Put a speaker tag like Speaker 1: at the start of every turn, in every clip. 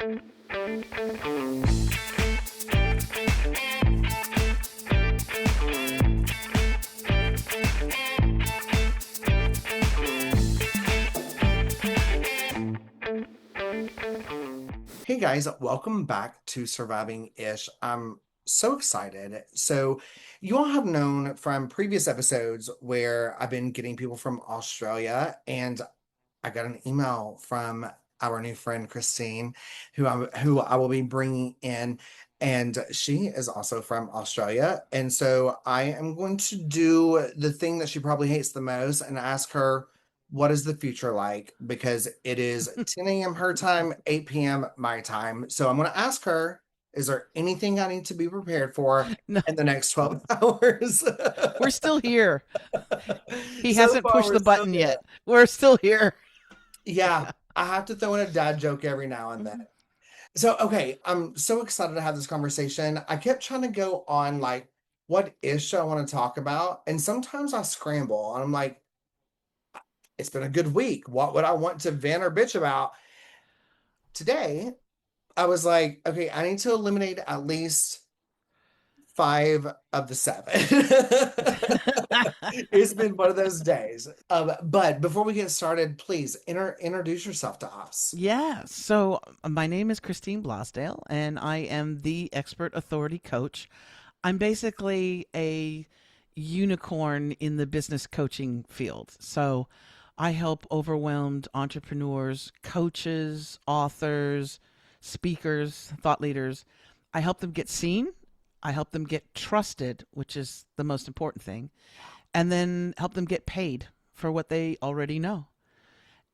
Speaker 1: Hey guys, welcome back to Surviving Ish. I'm so excited. So, you all have known from previous episodes where I've been getting people from Australia, and I got an email from our new friend Christine, who I will be bringing in, and she is also from Australia. And so I am going to do the thing that she probably hates the most and ask her, what is the future like? Because it is 10 a.m. her time, 8 p.m. my time. So I'm going to ask her, is there anything I need to be prepared for
Speaker 2: No,
Speaker 1: in the next 12 hours?
Speaker 2: we're still here. He
Speaker 1: So
Speaker 2: hasn't
Speaker 1: far,
Speaker 2: pushed
Speaker 1: we're
Speaker 2: the
Speaker 1: so
Speaker 2: button
Speaker 1: good.
Speaker 2: yet. We're still here.
Speaker 1: Yeah, I have to throw in a dad joke every now and then. So, okay, I'm so excited to have this conversation. I kept trying to go on like, what ish I want to talk about? And sometimes I scramble and I'm like, it's been a good week. What would I want to vent or bitch about? Today, I was like, okay, I need to eliminate at least five of the seven. It's been one of those days. But before we get started, please introduce yourself to us.
Speaker 2: Yeah. So my name is Christine Blosdale, and I am the expert authority coach. I'm basically a unicorn in the business coaching field. So I help overwhelmed entrepreneurs, coaches, authors, speakers, thought leaders. I help them get seen. I help them get trusted, which is the most important thing, and then help them get paid for what they already know.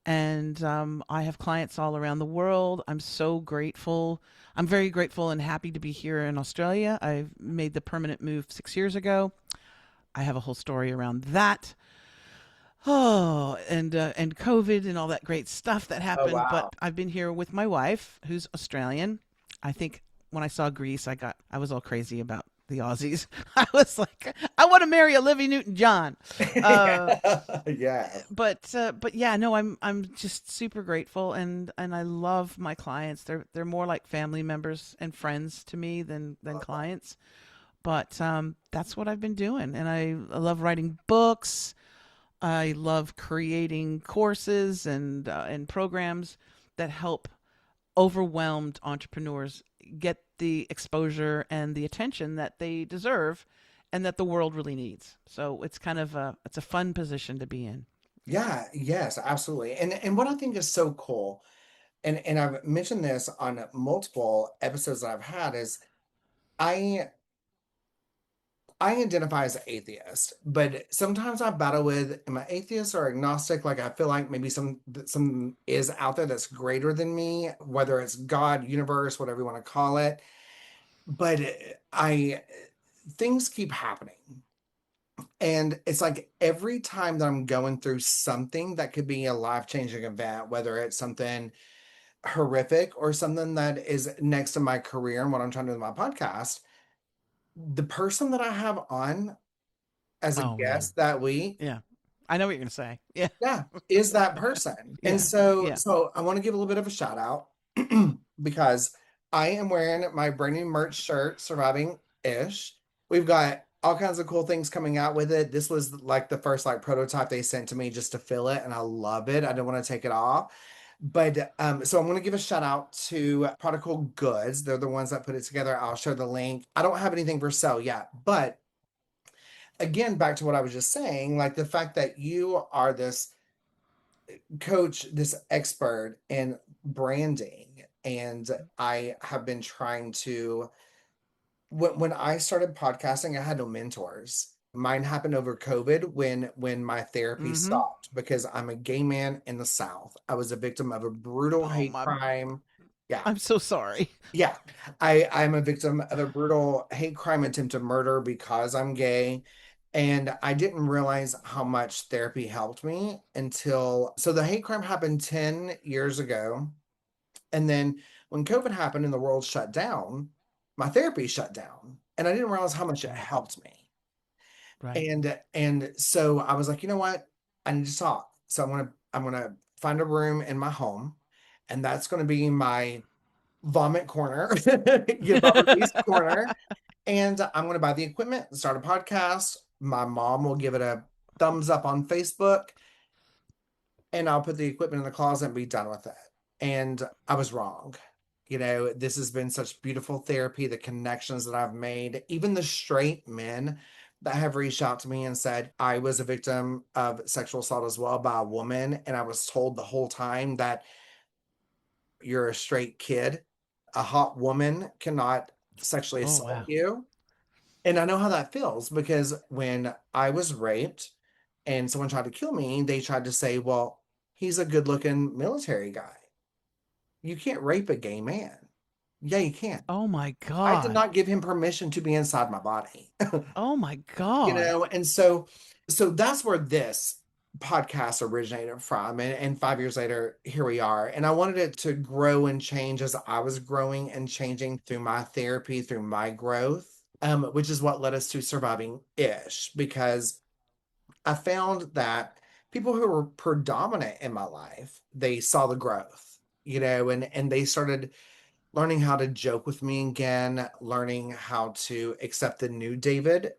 Speaker 2: And I have clients all around the world. I'm so grateful. I'm very grateful and happy to be here in Australia. I made the permanent move 6 years ago. I have a whole story around that. Oh, and COVID and all that great stuff that
Speaker 1: Oh,
Speaker 2: happened.
Speaker 1: wow.
Speaker 2: But I've been here with my wife, who's Australian. I think when I saw Greece, I was all crazy about the Aussies. I was like, I want to marry Olivia Newton-John. Uh,
Speaker 1: Yeah. Yeah.
Speaker 2: but yeah, no, I'm just super grateful, and I love my clients. They're more like family members and friends to me than clients. But that's what I've been doing, and I love writing books. I love creating courses and programs that help overwhelmed entrepreneurs get the exposure and the attention that they deserve and that the world really needs. So it's a fun position to be in.
Speaker 1: Yeah, yes, absolutely. And what I think is so cool, and I've mentioned this on multiple episodes that I've had, is I I identify as an atheist, but sometimes I battle with, am I atheist or agnostic? Like I feel like maybe some is out there that's greater than me, whether it's God, universe, whatever you want to call it. But I things keep happening. And it's like every time that I'm going through something that could be a life-changing event, whether it's something horrific or something that is next to my career and what I'm trying to do with my podcast, the person that I have on as a
Speaker 2: Oh man.
Speaker 1: guest that week,
Speaker 2: Yeah. I know what you're going to say. Yeah.
Speaker 1: yeah, is that person. And
Speaker 2: Yeah.
Speaker 1: so
Speaker 2: Yeah.
Speaker 1: so I want to give a little bit of a shout out because I am wearing my brand new merch shirt, Surviving Ish. We've got all kinds of cool things coming out with it. This was like the first like prototype they sent to me just to fill it, and I love it. I don't want to take it off. But so I'm going to give a shout out to Prodigal Goods. They're the ones that put it together. I'll share the link. I don't have anything for sale yet, but again, back to what I was just saying, like the fact that you are this coach, this expert in branding, and I have been trying to when I started podcasting, I had no mentors. Mine happened over COVID when my therapy
Speaker 2: Mhm.
Speaker 1: stopped because I'm a gay man in the South. I was a victim of a brutal
Speaker 2: Oh
Speaker 1: hate
Speaker 2: my,
Speaker 1: crime. Yeah.
Speaker 2: I'm so sorry.
Speaker 1: Yeah. I'm a victim of a brutal hate crime, attempted murder because I'm gay. And I didn't realize how much therapy helped me until so the hate crime happened 10 years ago. And then when COVID happened and the world shut down, my therapy shut down. And I didn't realize how much it
Speaker 2: Right.
Speaker 1: helped me.
Speaker 2: Right.
Speaker 1: And so I was like, you know what? I need to talk. So I'm gonna find a room in my home, and that's gonna be my vomit corner, vomit release corner, and I'm going to buy the equipment and start a podcast. My mom will give it a thumbs up on Facebook, and I'll put the equipment in the closet and be done with it. And I was wrong. This has been such beautiful therapy, the connections that I've made, even the straight men that have reached out to me and said, I was a victim of sexual assault as well by a woman. And I was told the whole time that you're a straight kid, a hot woman cannot sexually
Speaker 2: Oh,
Speaker 1: assault
Speaker 2: wow.
Speaker 1: you. And I know how that feels because when I was raped and someone tried to kill me, they tried to say, well, he's a good looking military guy. You can't rape a gay man. Yeah, you can.
Speaker 2: Oh my
Speaker 1: I did
Speaker 2: God.
Speaker 1: not give him permission to be inside my body.
Speaker 2: Oh my God.
Speaker 1: And so that's where this podcast originated from. And 5 years later, here we are. And I wanted it to grow and change as I was growing and changing through my therapy, through my growth, which is what led us to surviving ish, because I found that people who were predominant in my life, they saw the growth, and they started learning how to joke with me again, learning how to accept the new David,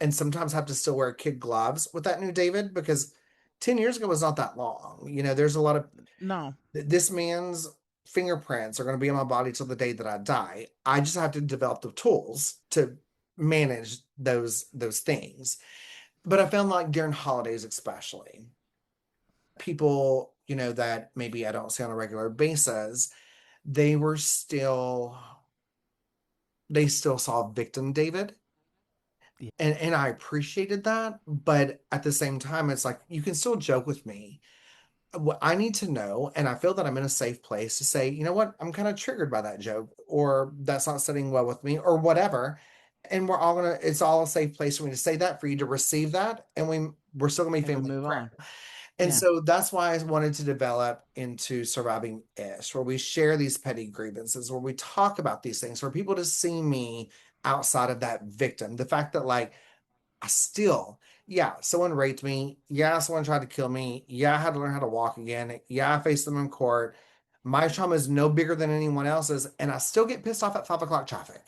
Speaker 1: and sometimes have to still wear kid gloves with that new David because 10 years ago was not that long. There's a lot of
Speaker 2: No.
Speaker 1: this man's fingerprints are going to be on my body till the day that I die. I just have to develop the tools to manage those things. But I found like during holidays, especially, people, that maybe I don't see on a regular basis, they were still they still saw victim David.
Speaker 2: Yeah.
Speaker 1: And I appreciated that, but at the same time, it's like you can still joke with me. What I need to know, and I feel that I'm in a safe place to say, you know what, I'm kind of triggered by that joke, or that's not sitting well with me, or whatever. And it's all a safe place for me to say that, for you to receive that, and we're still gonna be
Speaker 2: And we
Speaker 1: family
Speaker 2: move
Speaker 1: and
Speaker 2: on.
Speaker 1: friends. And
Speaker 2: Yeah.
Speaker 1: so that's why I wanted to develop into Surviving Ish, where we share these petty grievances, where we talk about these things, for people to see me outside of that victim. The fact that, like, I still, yeah, someone raped me. Yeah, someone tried to kill me. Yeah, I had to learn how to walk again. Yeah, I faced them in court. My trauma is no bigger than anyone else's, and I still get pissed off at 5 o'clock traffic.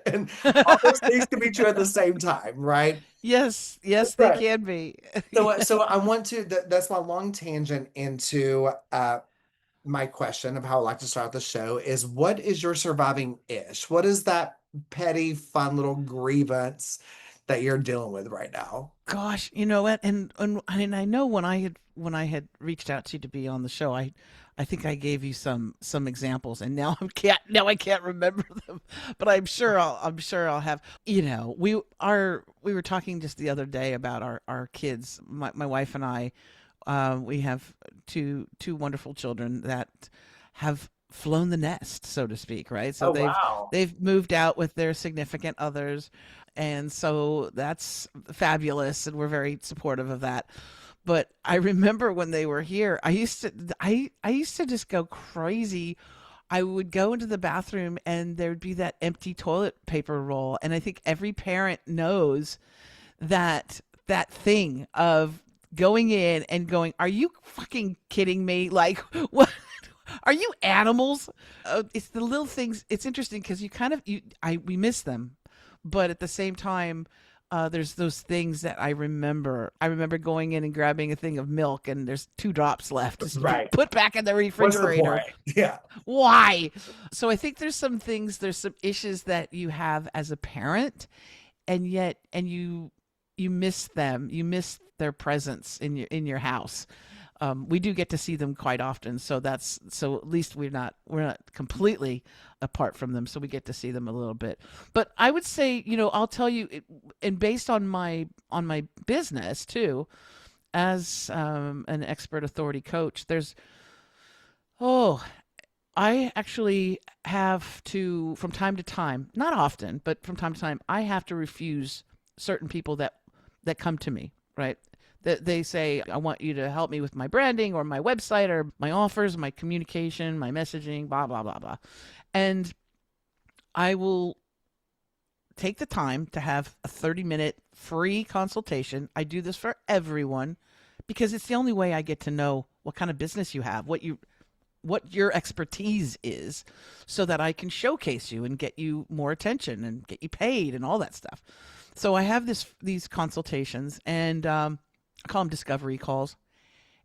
Speaker 1: And all those things can be true at the same time, right?
Speaker 2: Yes, yes, they
Speaker 1: Right.
Speaker 2: can be.
Speaker 1: So I want to, that's my long tangent into my question of how I like to start the show is, what is your surviving ish? What is that petty, fun little grievance that you're dealing with right now?
Speaker 2: Gosh, you know what? And I know when I had reached out to you to be on the show, I think I gave you some examples, and now I can't remember them, but I'm sure I'll have. We were talking just the other day about our kids. My wife and I, we have two wonderful children that have flown the nest, so to speak, right? So
Speaker 1: Oh,
Speaker 2: they've
Speaker 1: wow.
Speaker 2: they've moved out with their significant others, and so that's fabulous, and we're very supportive of that. But I remember when they were here, I used to just go crazy. I would go into the bathroom and there would be that empty toilet paper roll, and I think every parent knows that thing of going in and going, "Are you fucking kidding me? Like what?" Are you animals? It's the little things. It's interesting because we miss them, but at the same time, there's those things that I remember. I remember going in and grabbing a thing of milk, and there's 2 drops left. Just
Speaker 1: Right.
Speaker 2: put back in the
Speaker 1: What's the
Speaker 2: refrigerator.
Speaker 1: point? Yeah.
Speaker 2: Why? So I think there's some issues that you have as a parent, and you miss them. You miss their presence in your house. We do get to see them quite often, so at least we're not completely apart from them, so we get to see them a little bit. But I would say, I'll tell you, and based on my business too, as an expert authority coach, oh, I actually have to, from time to time, not often, but from time to time, I have to refuse certain people that come to me, right? That they say, I want you to help me with my branding or my website or my offers, my communication, my messaging, blah, blah, blah, blah. And I will take the time to have a 30-minute free consultation. I do this for everyone because it's the only way I get to know what kind of business you have, what your expertise is so that I can showcase you and get you more attention and get you paid and all that stuff. So I have these consultations, and I call them discovery calls.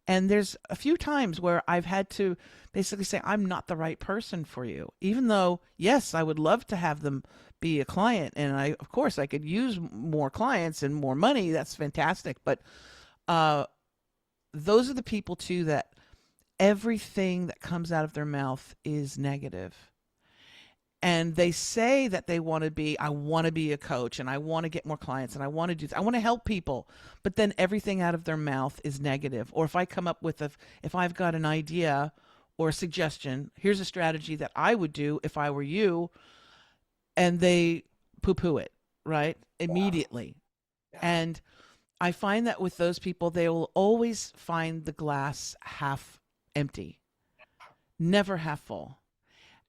Speaker 2: And there's a few times where I've had to basically say, I'm not the right person for you. Even though, yes, I would love to have them be a client. And of course, I could use more clients and more money. That's fantastic. But uh, those are the people, too, that everything that comes out of their mouth is negative. And they say that I want to be a coach and I want to get more clients and I want to I want to help people. But then everything out of their mouth is negative. Or if I come up with if I've got an idea or a suggestion, here's a strategy that I would do if I were you, and they poo poo it, right?
Speaker 1: Yeah.
Speaker 2: Immediately.
Speaker 1: Yeah.
Speaker 2: And I find that with those people, they will always find the glass half empty, never half full.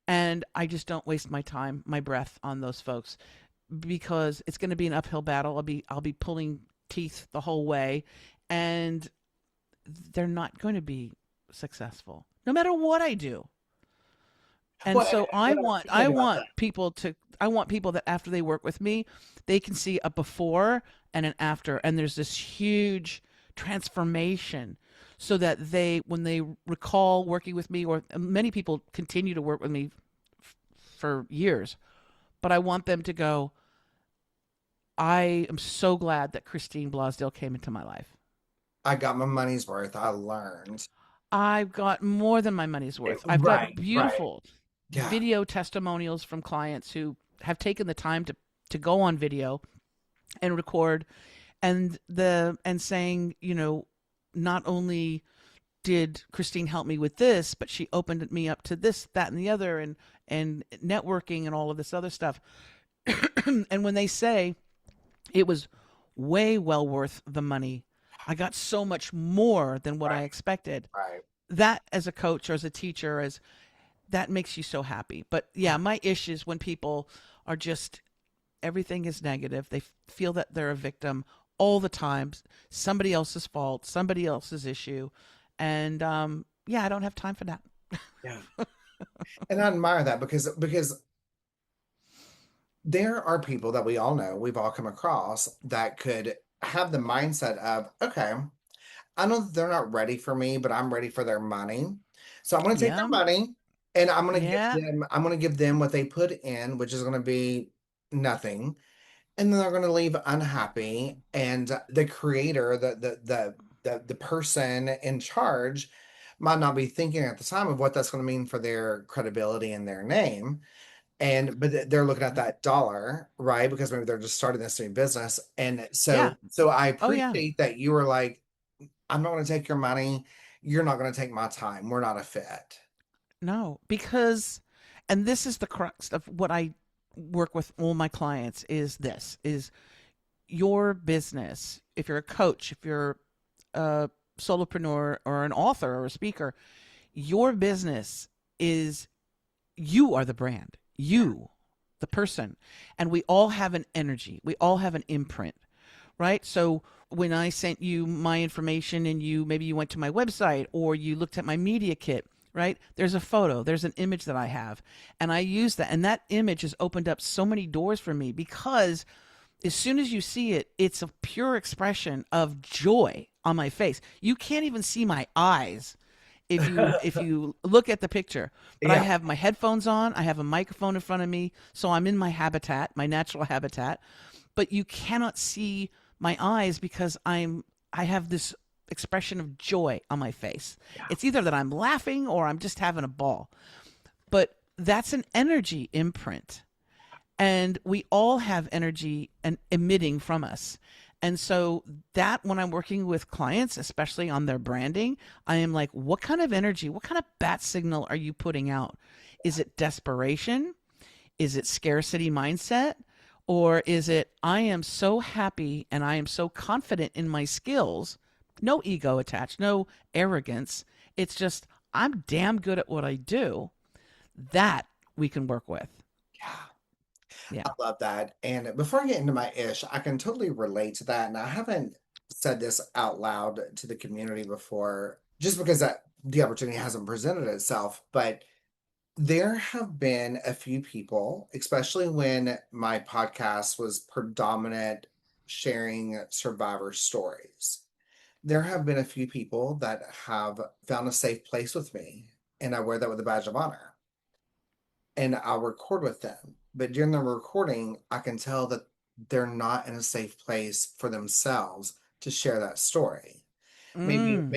Speaker 2: And I just don't waste my time, my breath on those folks because it's going to be an uphill battle. I'll be pulling teeth the whole way, and they're not going to be successful no matter what I do. And
Speaker 1: Well, and
Speaker 2: so
Speaker 1: what I appreciate about that.
Speaker 2: I want people that after they work with me, they can see a before and an after, and there's this huge transformation so that they when they recall working with me, or many people continue to work with me for years, but I want them to go, I am so glad that Christine Blosdale came into my life.
Speaker 1: I got my money's worth. I learned.
Speaker 2: I've got more than my money's worth. I've got
Speaker 1: Right, right.
Speaker 2: beautiful
Speaker 1: Yeah.
Speaker 2: video testimonials from clients who have taken the time to go on video and record, and saying, not only did Christine help me with this, but she opened me up to this, that, and the other, and networking and all of this other stuff. And when they say it was way well worth the money, I got so much more than what I
Speaker 1: Right,
Speaker 2: expected.
Speaker 1: right.
Speaker 2: That as a coach or as a teacher, as that makes you so happy. But yeah, my issue is when people are just everything is negative. They feel that they're a victim all the time, somebody else's fault, somebody else's issue, and yeah, I don't have time for that.
Speaker 1: Yeah. And I admire that because there are people that we all know, we've all come across that could have the mindset of, okay, I know that they're not ready for me, but I'm ready for their money. So I'm going to take their
Speaker 2: Yeah,
Speaker 1: money and
Speaker 2: yeah,
Speaker 1: I'm going to give them what they put in, which is going to be nothing. And then they're going to leave unhappy. And the creator, the person in charge might not be thinking at the time of what that's going to mean for their credibility and their name. And but they're looking at
Speaker 2: yeah,
Speaker 1: that dollar, right? Because maybe they're just starting this new business. And
Speaker 2: yeah.
Speaker 1: so I
Speaker 2: Oh yeah.
Speaker 1: appreciate that you were like, I'm not going to take your money. You're not going to take my time. We're not a fit.
Speaker 2: No, because, and this is the crux of what I work with all my clients is this is your business. If you're a coach, if you're a solopreneur or an author or a speaker, your business is you are the brand, you, the person. And we all have an energy, we all have an imprint, right? So when I sent you my information and maybe you went to my website or you looked at my media kit, right? There's a photo, there's an image that I have, and I use that. And that image has opened up so many doors for me because as soon as you see it, it's a pure expression of joy on my face. You can't even see my eyes if you look at the picture. But I
Speaker 1: Yeah.
Speaker 2: have my headphones on, I have a microphone in front of me, so I'm in my habitat, my natural habitat. But you cannot see my eyes because I have this expression of joy on my face.
Speaker 1: Yeah.
Speaker 2: It's either that I'm laughing or I'm just having a ball. But that's an energy imprint, and we all have energy and emitting from us. And so that when I'm working with clients, especially on their branding, I am like, what kind of energy, what kind of bat signal are you putting out? Is it desperation? Is it scarcity mindset? Or is it, I am so happy and I am so confident in my skills, no ego attached, no arrogance. It's just, I'm damn good at what I do. That we can work with.
Speaker 1: Yeah.
Speaker 2: Yeah.
Speaker 1: I love that. And before I get into my ish, I can totally relate to that. And I haven't said this out loud to the community before. just because that the opportunity hasn't presented itself. But there have been a few people, especially when my podcast was predominant sharing survivor stories. There have been a few people that have found a safe place with me, and I wear that with a badge of honor. And I'll record with them. But during the recording, I can tell that they're not in a safe place for themselves to share that story. Maybe
Speaker 2: Mm.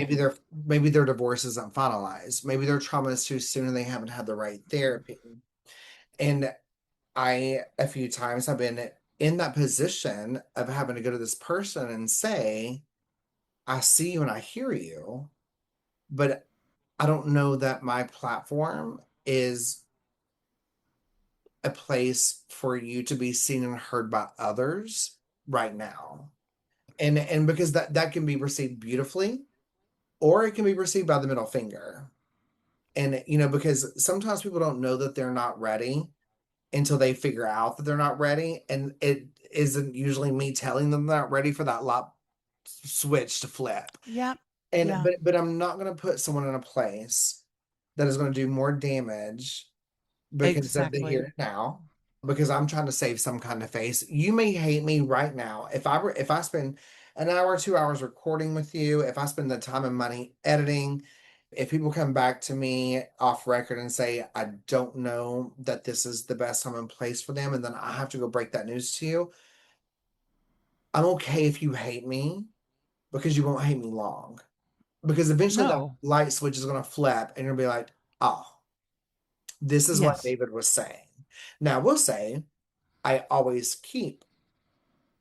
Speaker 1: maybe their divorce isn't finalized. Maybe their trauma is too soon and they haven't had the right therapy. And I a few times have been in that position of having to go to this person and say, I see you and I hear you, but I don't know that my platform is a place for you to be seen and heard by others right now. And because that can be received beautifully, or it can be received by the middle finger. And because sometimes people don't know that they're not ready until they figure out that they're not ready, and it isn't usually me telling them they're not ready for that light switch to flip.
Speaker 2: Yep.
Speaker 1: And
Speaker 2: Yeah.
Speaker 1: but I'm not going to put someone in a place that is going to do more damage because of the here
Speaker 2: Exactly.
Speaker 1: and now, because I'm trying to save some kind of face. You may hate me right now. If I spend an hour, 2 hours recording with you, if I spend the time and money editing, if people come back to me off record and say, I don't know that this is the best time and place for them, and then I have to go break that news to you, I'm okay if you hate me because you won't hate me long. Because eventually that
Speaker 2: No.
Speaker 1: light switch is going to flip and you'll be like, oh, this is what
Speaker 2: Yes.
Speaker 1: David was saying. Now, I will say, I always keep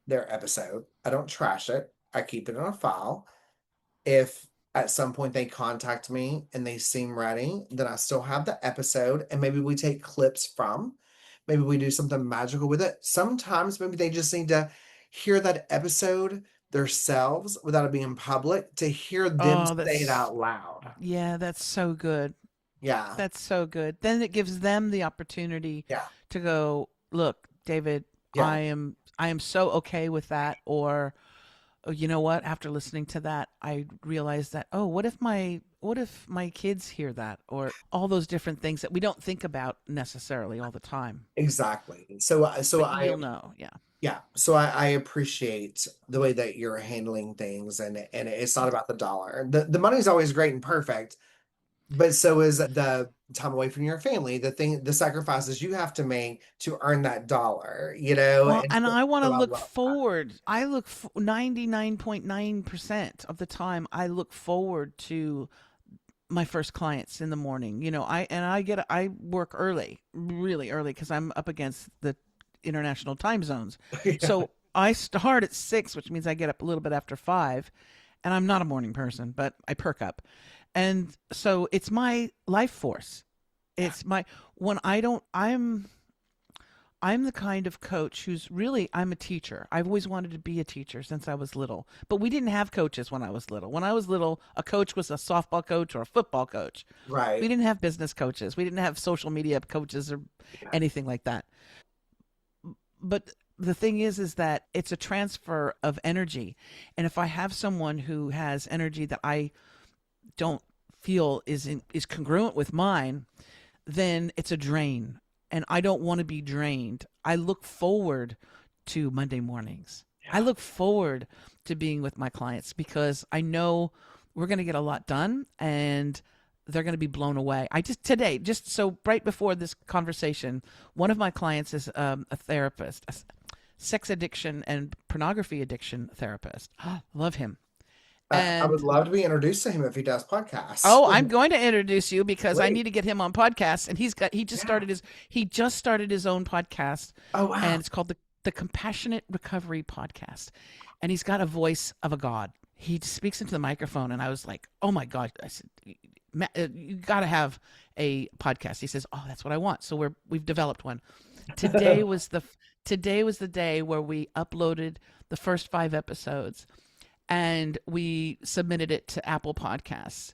Speaker 1: their episode. I don't trash it. I keep it in a file. If at some point they contact me and they seem ready, then I still have the episode and maybe we take clips from. Maybe we do something magical with it. Sometimes maybe they just need to hear that episode themselves without it being public to hear them
Speaker 2: Oh,
Speaker 1: say it
Speaker 2: that's
Speaker 1: out loud.
Speaker 2: yeah, that's so good.
Speaker 1: Yeah.
Speaker 2: That's so good. Then it gives them the opportunity
Speaker 1: Yeah.
Speaker 2: to go, look, David,
Speaker 1: Yeah.
Speaker 2: I am so okay with that, or oh, you know what? After listening to that, I realized that, oh, what if my kids hear that, or all those different things that we don't think about necessarily all the time.
Speaker 1: Exactly. So
Speaker 2: But
Speaker 1: I
Speaker 2: you'll know, yeah.
Speaker 1: Yeah, so I appreciate the way that you're handling things, and it's not about the dollar. The money's always great and perfect, but so is the time away from your family, the sacrifices you have to make to earn that dollar,
Speaker 2: Well,
Speaker 1: and
Speaker 2: and I want to
Speaker 1: so I
Speaker 2: look
Speaker 1: love that.
Speaker 2: forward. 99.9% of the time I look forward to my first clients in the morning. I work early, really early because I'm up against the international time zones.
Speaker 1: Yeah,
Speaker 2: So I start at 6, which means I get up a little bit after 5, and I'm not a morning person, but I perk up. And so it's my life force.
Speaker 1: yeah,
Speaker 2: It's my when I don't I'm the kind of coach who's really I'm a teacher. I've always wanted to be a teacher since I was little. But we didn't have coaches when I was little. When I was little, a coach was a softball coach or a football coach. We
Speaker 1: right.
Speaker 2: didn't have business coaches. We didn't have social media coaches or
Speaker 1: Yeah,
Speaker 2: anything like that. But the thing is that it's a transfer of energy. And if I have someone who has energy that I don't feel is congruent with mine, then it's a drain. And I don't want to be drained. I look forward to Monday mornings. I
Speaker 1: yeah,
Speaker 2: look forward to being with my clients because I know we're going to get a lot done and they're going to be blown away. I just today, just so right before this conversation, one of my clients is a therapist, a sex addiction and pornography addiction therapist. Love him.
Speaker 1: I would
Speaker 2: And
Speaker 1: love to be introduced to him if he does podcasts.
Speaker 2: oh, I'm going to introduce you because I
Speaker 1: Please.
Speaker 2: need to get him on podcasts. And
Speaker 1: Yeah.
Speaker 2: he just started his own podcast,
Speaker 1: Oh wow.
Speaker 2: and it's called the Compassionate Recovery Podcast. And he's got a voice of a god. He speaks into the microphone, and I was like, oh my god! I said, you got to have a podcast. He says, oh, that's what I want. So we've developed one. Today was the today was the day where we uploaded the first 5 episodes and we submitted it to Apple Podcasts.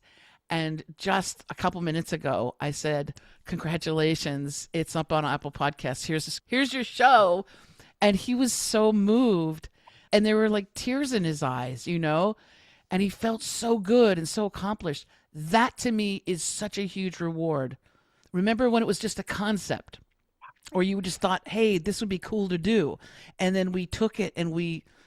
Speaker 2: And just a couple minutes ago, I said, "Congratulations, it's up on Apple Podcasts. Here's your show." And he was so moved, and there were like tears in his eyes, and he felt so good and so accomplished. That to me is such a huge reward. Remember when it was just a concept, or you just thought, hey, this would be cool to do. And then we took it and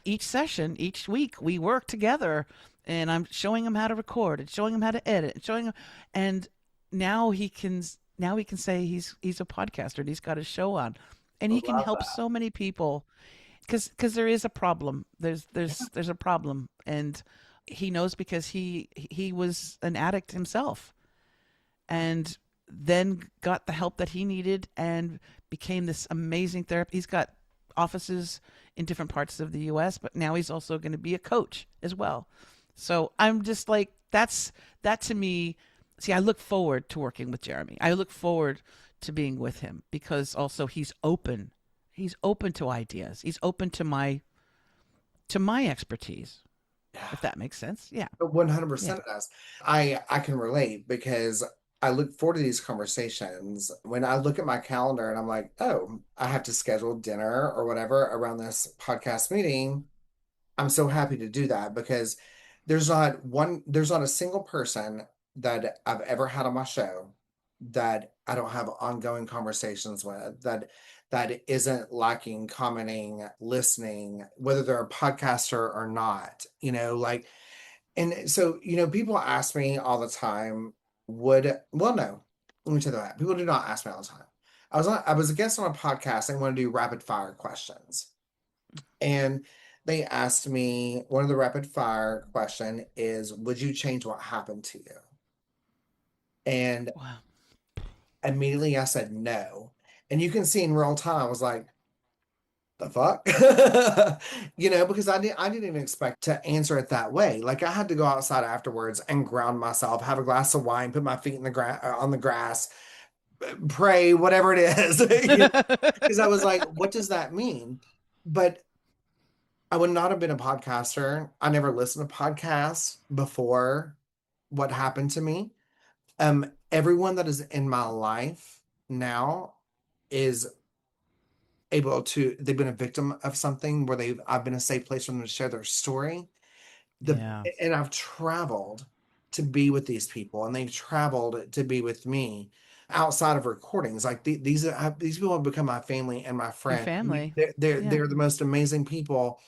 Speaker 2: each session, each week, we worked together, and I'm showing him how to record and showing him how to edit and showing him, and now he can, now he can say he's a podcaster and he's got a show on, and
Speaker 1: I
Speaker 2: he can
Speaker 1: love
Speaker 2: help
Speaker 1: that.
Speaker 2: so many people because there is a problem.
Speaker 1: Yeah.
Speaker 2: There's a problem, and he knows because he was an addict himself, and then got the help that he needed and became this amazing therapist. He's got offices in different parts of the US, but now he's also going to be a coach as well. So I'm just like, that to me. See, I look forward to working with Jeremy. I look forward to being with him because also he's open. He's open to ideas. He's open to my expertise,
Speaker 1: Yeah.
Speaker 2: if that makes sense. Yeah. Yeah.
Speaker 1: 100% it does. I can relate because I look forward to these conversations. When I look at my calendar and I'm like, oh, I have to schedule dinner or whatever around this podcast meeting, I'm so happy to do that because there's not a single person that I've ever had on my show that I don't have ongoing conversations with, that isn't lacking commenting, listening, whether they're a podcaster or not, like. And so, people ask me all the time, well, no, let me tell you that. People do not ask me all the time. I was a guest on a podcast and want to do rapid fire questions. And they asked me, one of the rapid fire question is, would you change what happened to you? And
Speaker 2: Wow.
Speaker 1: immediately I said no. And you can see in real time, I was like, the fuck? Because I didn't even expect to answer it that way. Like I had to go outside afterwards and ground myself, have a glass of wine, put my feet in the on the grass, pray, whatever it is, because I was like, what does that mean? But I would not have been a podcaster. I never listened to podcasts before what happened to me. Everyone that is in my life now is they've been a victim of something where I've been a safe place for them to share their story. The
Speaker 2: Yeah.
Speaker 1: and I've traveled to be with these people, and they've traveled to be with me outside of recordings. Like these people have become my family and my
Speaker 2: Your
Speaker 1: friend.
Speaker 2: family. Yeah.
Speaker 1: They're the most amazing people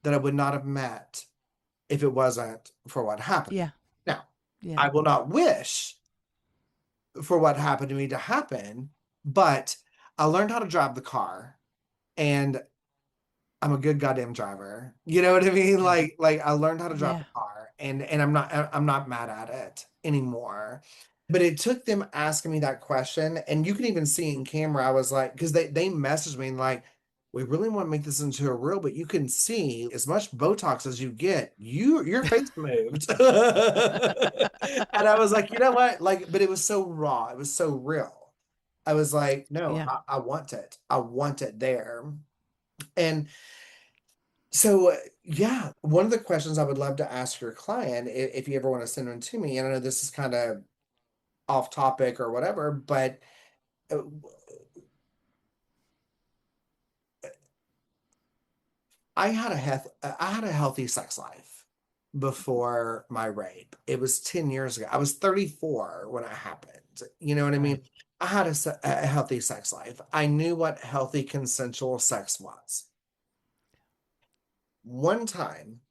Speaker 1: that I would not have met if it wasn't for what happened.
Speaker 2: Yeah.
Speaker 1: Now,
Speaker 2: Yeah.
Speaker 1: I will not wish for what happened to me to happen, but I learned how to drive the car, and I'm a good goddamn driver. You know what I mean?
Speaker 2: Yeah.
Speaker 1: Like I learned how to drive the
Speaker 2: Yeah.
Speaker 1: car, and I'm not mad at it anymore. But it took them asking me that question, and you can even see in camera. I was like, because they messaged me and like, we really want to make this into a reel, but you can see as much Botox as you get, your face moved. And I was like, you know what? Like, but it was so raw. It was so real. I was like, no,
Speaker 2: Yeah.
Speaker 1: I want it. I want it there. And so, yeah, one of the questions I would love to ask your client, if you ever want to send one to me, and I know this is kind of off topic or whatever, but uh, I had a healthy sex life before my rape. It was 10 years ago. I was 34 when it happened. You know what I
Speaker 2: Right.
Speaker 1: mean? I had a healthy sex life. I knew what healthy consensual sex was. One time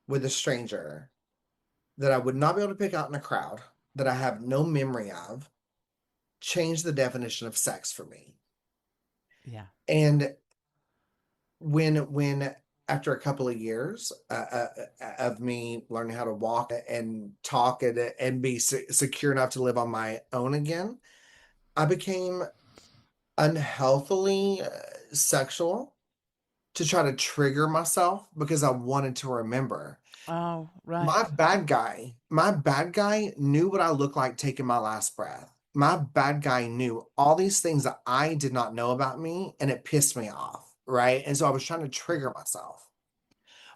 Speaker 1: with a stranger that I would not be able to pick out in a crowd, that I have no memory of, changed the definition of sex for me.
Speaker 2: Yeah.
Speaker 1: And when after a couple of years of me learning how to walk and talk and be secure enough to live on my own again, I became unhealthily sexual to try to trigger myself because I wanted to remember.
Speaker 2: Oh, right.
Speaker 1: My bad guy knew what I looked like taking my last breath. My bad guy knew all these things that I did not know about me, and it pissed me off, right? And so I was trying to trigger myself.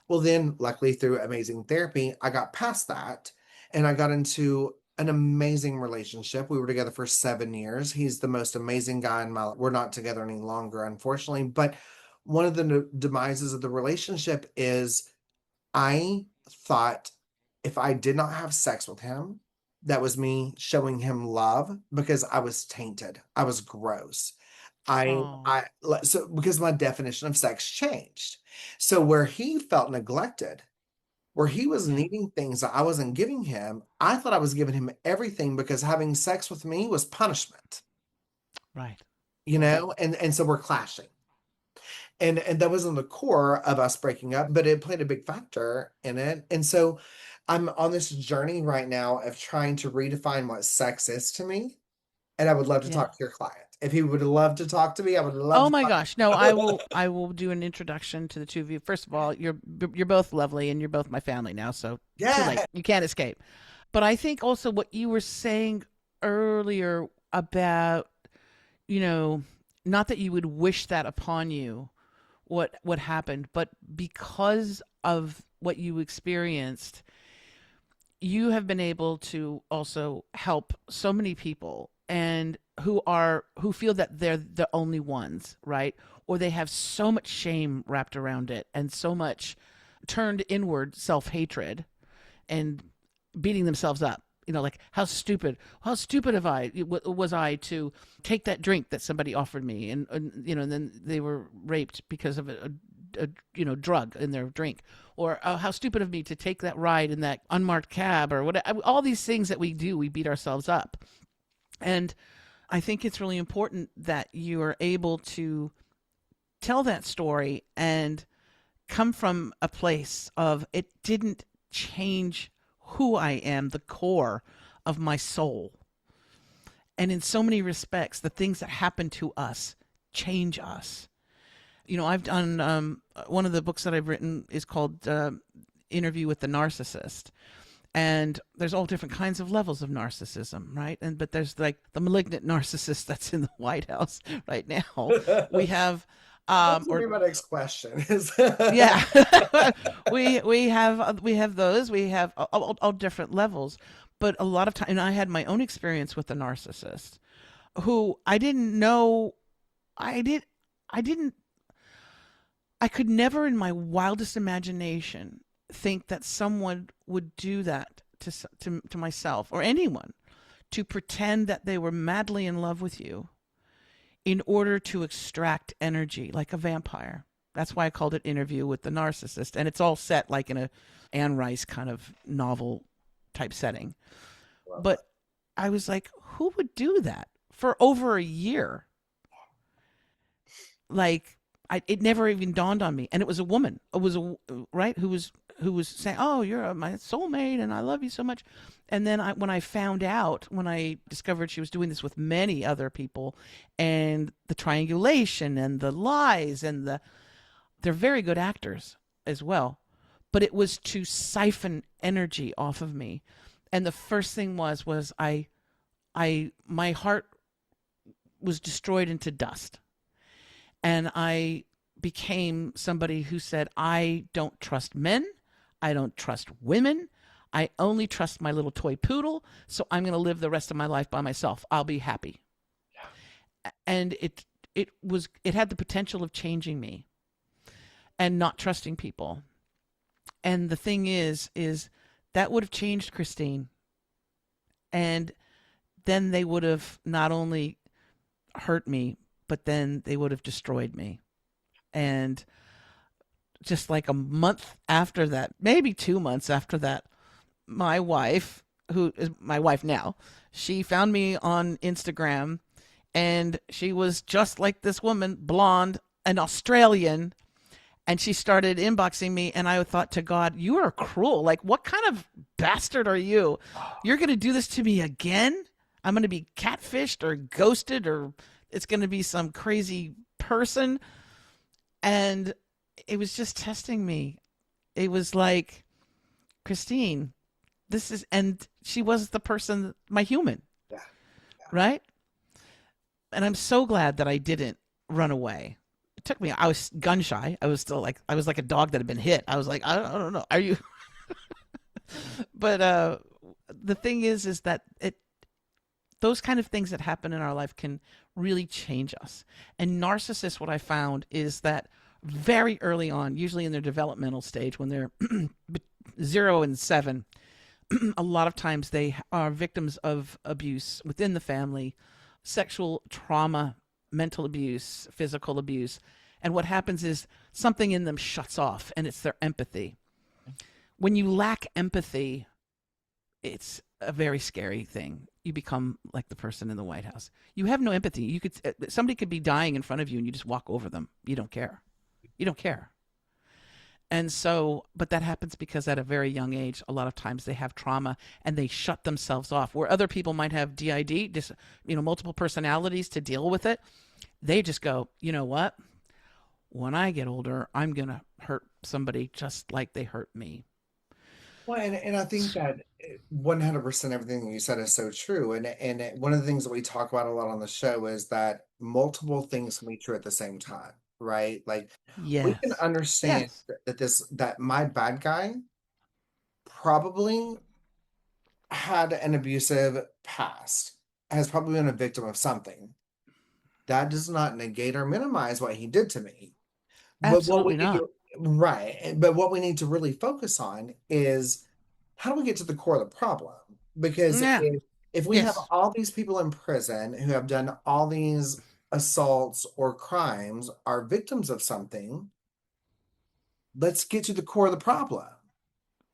Speaker 1: Well, then, luckily, through amazing therapy, I got past that and I got into an amazing relationship. We were together for 7 years. He's the most amazing guy in my life. We're not together any longer, unfortunately. But one of the demises of the relationship is I thought if I did not have sex with him, that was me showing him love because I was tainted. I was gross.
Speaker 2: Oh,
Speaker 1: So because my definition of sex changed. So where he felt neglected, where he was
Speaker 2: yeah,
Speaker 1: needing things that I wasn't giving him, I thought I was giving him everything because having sex with me was punishment,
Speaker 2: right,
Speaker 1: you
Speaker 2: right.
Speaker 1: know? And so we're clashing. And that wasn't the core of us breaking up, but it played a big factor in it. And so I'm on this journey right now of trying to redefine what sex is to me. And I would love to
Speaker 2: Yeah.
Speaker 1: talk to your client. If he would love to talk to me, I would love
Speaker 2: Oh
Speaker 1: to
Speaker 2: my
Speaker 1: talk.
Speaker 2: gosh. No, I will do an introduction to the two of you. First of all, you're both lovely and you're both my family now, so too late.
Speaker 1: Yeah.
Speaker 2: You can't escape. But I think also what you were saying earlier about, you know, not that you would wish that upon you, what happened, but because of what you experienced, you have been able to also help so many people and who feel that they're the only ones, right? Or they have so much shame wrapped around it and so much turned inward self-hatred and beating themselves up. You know, like how stupid have I was I to take that drink that somebody offered me, and you know, and then they were raped because of a drug in their drink, or how stupid of me to take that ride in that unmarked cab, or what. All these things that we do, we beat ourselves up, and I think it's really important that you are able to tell that story and come from a place of it didn't change who I am, the core of my soul. And in so many respects, the things that happen to us change us. You know, I've done one of the books that I've written is called Interview with the Narcissist. And there's all different kinds of levels of narcissism, right? And but there's like the malignant narcissist that's in the White House right now. We have
Speaker 1: That's gonna
Speaker 2: or
Speaker 1: be my next question. Is
Speaker 2: yeah, we have those. We have all different levels, but a lot of time, and I had my own experience with a narcissist who I didn't know. I did. I didn't. I could never, in my wildest imagination, think that someone would do that to myself or anyone, to pretend that they were madly in love with you in order to extract energy like a vampire. That's why I called it Interview with the Narcissist. And it's all set like in a Anne Rice kind of novel type setting.
Speaker 1: Love that.
Speaker 2: But I was like, who would do that for over a year? Like, it never even dawned on me. And it was a woman. It was a right who was saying, "Oh, you're my soulmate, and I love you so much." And then when I found out, when I discovered she was doing this with many other people, and the triangulation and the lies and they're very good actors as well, but it was to siphon energy off of me. And the first thing was I my heart was destroyed into dust, and I became somebody who said, I don't trust men. I don't trust women. I only trust my little toy poodle. So I'm going to live the rest of my life by myself. I'll be happy. And it had the potential of changing me and not trusting people. And the thing is that would have changed Christine. And then they would have not only hurt me, but then they would have destroyed me. And just like a month after that, maybe 2 months after that, my wife, who is my wife now, she found me on Instagram, and she was just like this woman, blonde, an Australian, and she started inboxing me, and I thought to God, you are cruel. Like, what kind of bastard are you? You're going to do this to me again? I'm going to be catfished or ghosted, or it's going to be some crazy person. And it was just testing me. It was like, Christine, this is, and she was the person, my human,
Speaker 1: Yeah.
Speaker 2: right? And I'm so glad that I didn't run away. It took me, I was gun shy. I was still like, I was like a dog that had been hit. I was like, I don't know. Are you? But the thing is that those kind of things that happen in our life can really change us. And narcissists, what I found is that very early on, usually in their developmental stage, when they're 0 and 7, A lot of times they are victims of abuse within the family, sexual trauma, mental abuse, physical abuse. And what happens is something in them shuts off, and it's their empathy. When you lack empathy, it's a very scary thing. You become like the person in the White House. You have no empathy. You could somebody could be dying in front of you and you just walk over them. You don't care. You don't care. And so, but that happens because at a very young age, a lot of times they have trauma and they shut themselves off. Where other people might have DID, just, multiple personalities to deal with it, they just go, you know what? When I get older, I'm going to hurt somebody just like they hurt me.
Speaker 1: Well, and I think that 100% everything you said is so true. And one of the things that we talk about a lot on the show is that multiple things can be true at the same time, right? Like we can
Speaker 2: Yes.
Speaker 1: understand
Speaker 2: Yes.
Speaker 1: that my bad guy probably had an abusive past, has probably been a victim of something. That does not negate or minimize what he did to me. But what we
Speaker 2: Absolutely
Speaker 1: need
Speaker 2: not.
Speaker 1: to, right, but what we need to really focus on is how do we get to the core of the problem? Because
Speaker 2: Yeah.
Speaker 1: if we have
Speaker 2: Yes.
Speaker 1: all these people in prison who have done all these assaults or crimes, are victims of something, let's get to the core of the problem.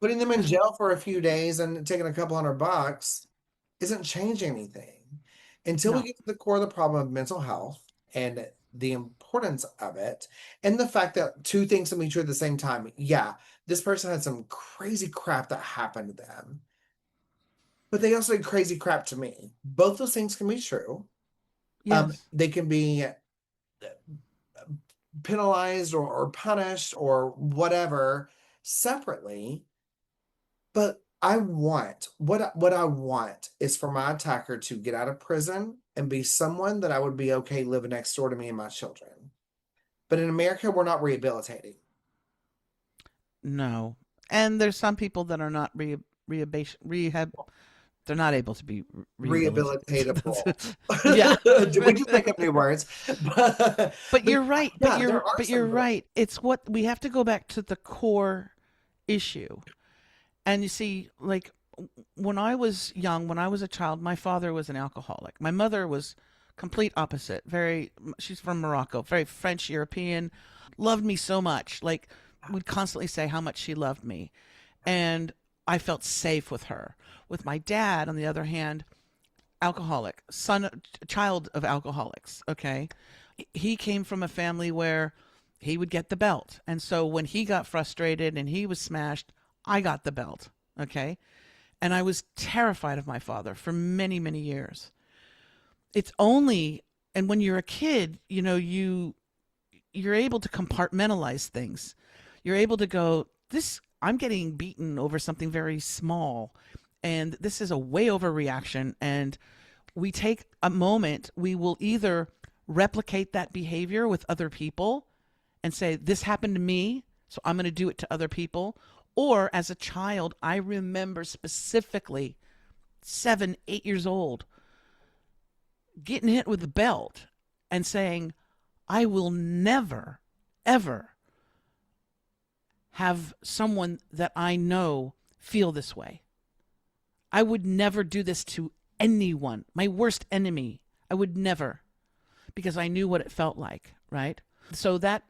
Speaker 1: Putting them in
Speaker 2: Because,
Speaker 1: jail for a few days and taking a couple $100 isn't changing anything. Until we
Speaker 2: no.
Speaker 1: get to the core of the problem of mental health and the importance of it, and the fact that two things can be true at the same time. Yeah, this person had some crazy crap that happened to them, but they also did crazy crap to me. Both those things can be true.
Speaker 2: Yes.
Speaker 1: They can be penalized or punished or whatever separately. But what I want is for my attacker to get out of prison and be someone that I would be okay living next door to me and my children. But in America, we're not rehabilitating.
Speaker 2: No. And there's some people that are not rehab. They're not able to be rehabilitated.
Speaker 1: Rehabilitatable.
Speaker 2: Yeah.
Speaker 1: We just make up new words. But,
Speaker 2: But
Speaker 1: but
Speaker 2: you're right.
Speaker 1: yeah, there are
Speaker 2: But
Speaker 1: some
Speaker 2: you're
Speaker 1: that
Speaker 2: right. It's what we have to go back to the core issue. And you see, like when I was young, when I was a child, my father was an alcoholic. My mother was complete opposite. She's from Morocco, very French European, loved me so much. Like would constantly say how much she loved me. And I felt safe with her. With my dad, on the other hand, alcoholic, child of alcoholics, okay? He came from a family where he would get the belt. And so when he got frustrated and he was smashed, I got the belt, okay? And I was terrified of my father for many, many years. It's only and when you're a kid, you're able to compartmentalize things. You're able to go, this I'm getting beaten over something very small and this is a way overreaction and we take a moment, we will either replicate that behavior with other people and say, this happened to me, so I'm going to do it to other people. Or as a child, I remember specifically 7, 8 years old getting hit with a belt and saying, I will never, ever have someone that I know feel this way. I would never do this to anyone, my worst enemy. I would never, because I knew what it felt like, right? So that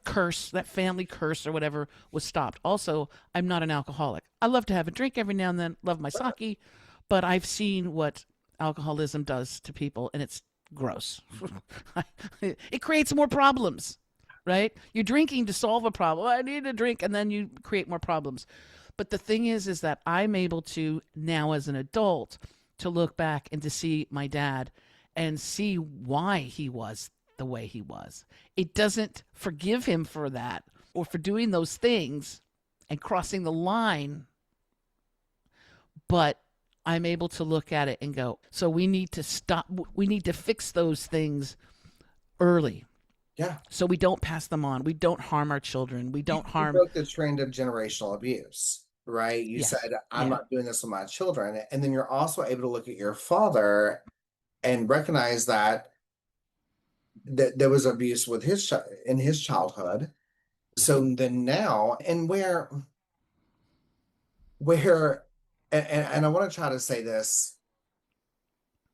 Speaker 2: curse, that family curse or whatever, was stopped. Also, I'm not an alcoholic. I love to have a drink every now and then. Love my sake, but I've seen what alcoholism does to people, and it's gross. It creates more problems, right? You're drinking to solve a problem. I need a drink, and then you create more problems. But the thing is that I'm able to now, as an adult, to look back and to see my dad and see why he was the way he was. It doesn't forgive him for that or for doing those things and crossing the line, but I'm able to look at it and go, so we need to stop, we need to fix those things early
Speaker 1: yeah,
Speaker 2: so we don't pass them on. We don't harm our children. We don't
Speaker 1: you
Speaker 2: harm.
Speaker 1: broke the trend of generational abuse, right? You said,
Speaker 2: Yes.
Speaker 1: I'm
Speaker 2: Yeah.
Speaker 1: not doing this with my children. And then you're also able to look at your father and recognize that there was abuse with in his childhood.
Speaker 2: Yeah.
Speaker 1: So then now, and where and I want to try to say this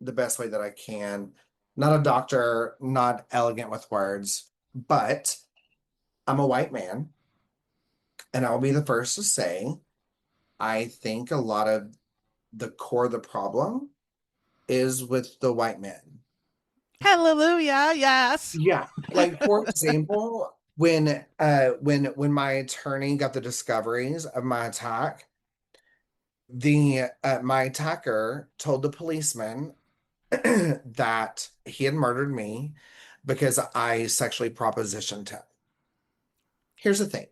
Speaker 1: the best way that I can. Not a doctor, not elegant with words, but I'm a white man, and I'll be the first to say I think a lot of the core of the problem is with the white men.
Speaker 2: Hallelujah. Yes.
Speaker 1: Yeah, like for example, when my attorney got the discoveries of my attack, the my attacker told the policeman that he had murdered me because I sexually propositioned him. Here's the thing.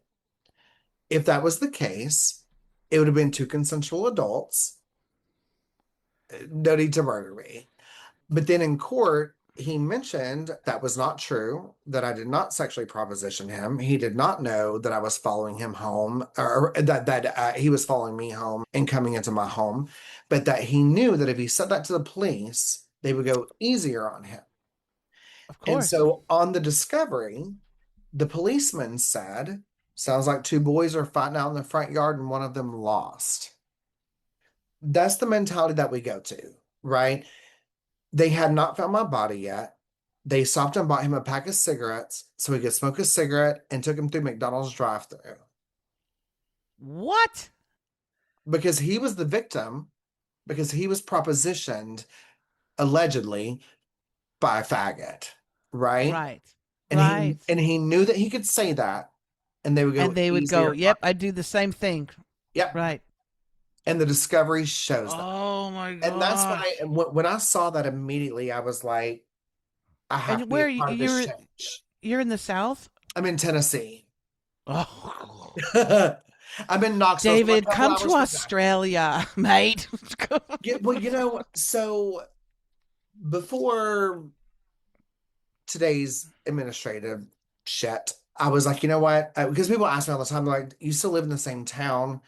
Speaker 1: If that was the case, it would have been two consensual adults. No need to murder me. But then in court, he mentioned that was not true, that I did not sexually proposition him. He did not know that I was following him home, or that he was following me home and coming into my home, but that he knew that if he said that to the police, they would go easier on him.
Speaker 2: Of
Speaker 1: And
Speaker 2: course.
Speaker 1: so on the discovery, the policeman said, sounds like two boys are fighting out in the front yard and one of them lost. That's the mentality that we go to, right? They had not found my body yet. They stopped and bought him a pack of cigarettes so he could smoke a cigarette and took him through McDonald's drive-thru
Speaker 2: What?
Speaker 1: because he was the victim because he was propositioned allegedly by a faggot, right?
Speaker 2: Right.
Speaker 1: And he
Speaker 2: Right.
Speaker 1: and he knew that he could say that and they would
Speaker 2: And
Speaker 1: go
Speaker 2: they would go,
Speaker 1: easier on.
Speaker 2: "Yep, I do the same thing."
Speaker 1: Yep.
Speaker 2: Right.
Speaker 1: And the discovery shows that.
Speaker 2: Oh my
Speaker 1: And that's why
Speaker 2: gosh.
Speaker 1: when I saw that immediately, I was like, I have to
Speaker 2: And
Speaker 1: be
Speaker 2: where
Speaker 1: a
Speaker 2: are you,
Speaker 1: part of this change.
Speaker 2: you're in the South?
Speaker 1: I'm in Tennessee.
Speaker 2: Oh.
Speaker 1: I'm in Knoxville, so I'm a
Speaker 2: David,
Speaker 1: couple
Speaker 2: come to
Speaker 1: hours from Jackson.
Speaker 2: Australia, mate.
Speaker 1: Well, so before today's administrative shit, I was like, you know what? Because people ask me all the time, like, you still live in the same town.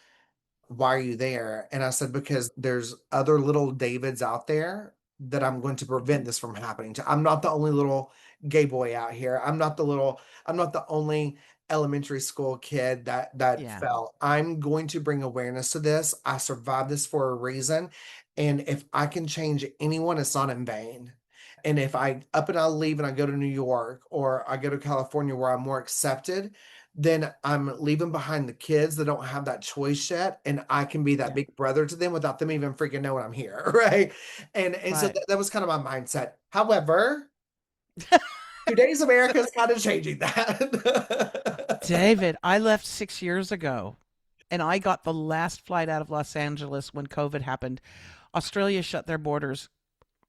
Speaker 1: Why are you there? And I said, because there's other little Davids out there that I'm going to prevent this from happening to. I'm not the only little gay boy out here. I'm not the only elementary school kid that
Speaker 2: Yeah.
Speaker 1: fell. I'm going to bring awareness to this. I survived this for a reason. And if I can change anyone, it's not in vain. And if I up and I leave and I go to New York or I go to California where I'm more accepted, then I'm leaving behind the kids that don't have that choice yet, and I can be that
Speaker 2: Yeah.
Speaker 1: big brother to them without them even freaking knowing I'm here, right? And so
Speaker 2: Right.
Speaker 1: that was kind of my mindset. However, today's America is kind of changing that.
Speaker 2: David, I left 6 years ago and I got the last flight out of Los Angeles when COVID happened. Australia shut their borders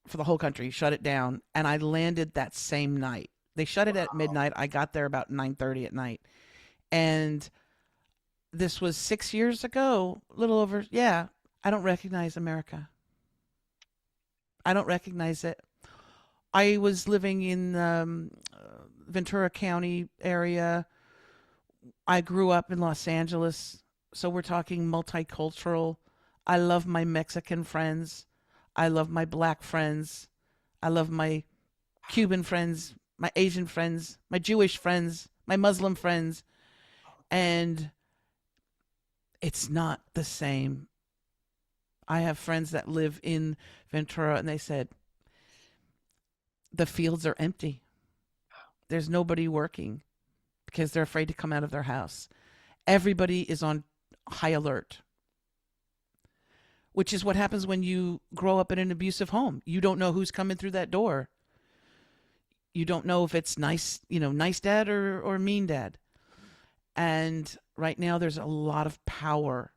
Speaker 2: for the whole country, shut it down, and I landed that same night. They shut it at
Speaker 1: Wow.
Speaker 2: midnight. I got there about 9:30 at night. And this was 6 years ago, a little over, yeah. I don't recognize America. I don't recognize it. I was living in Ventura County area. I grew up in Los Angeles, so we're talking multicultural. I love my Mexican friends. I love my black friends. I love my Cuban friends, my Asian friends, my Jewish friends, my Muslim friends. And it's not the same. I have friends that live in Ventura and they said the fields are empty. There's nobody working because they're afraid to come out of their house. Everybody is on high alert, which is what happens when you grow up in an abusive home. You don't know who's coming through that door. You don't know if it's nice, nice dad or mean dad. And right now there's a lot of power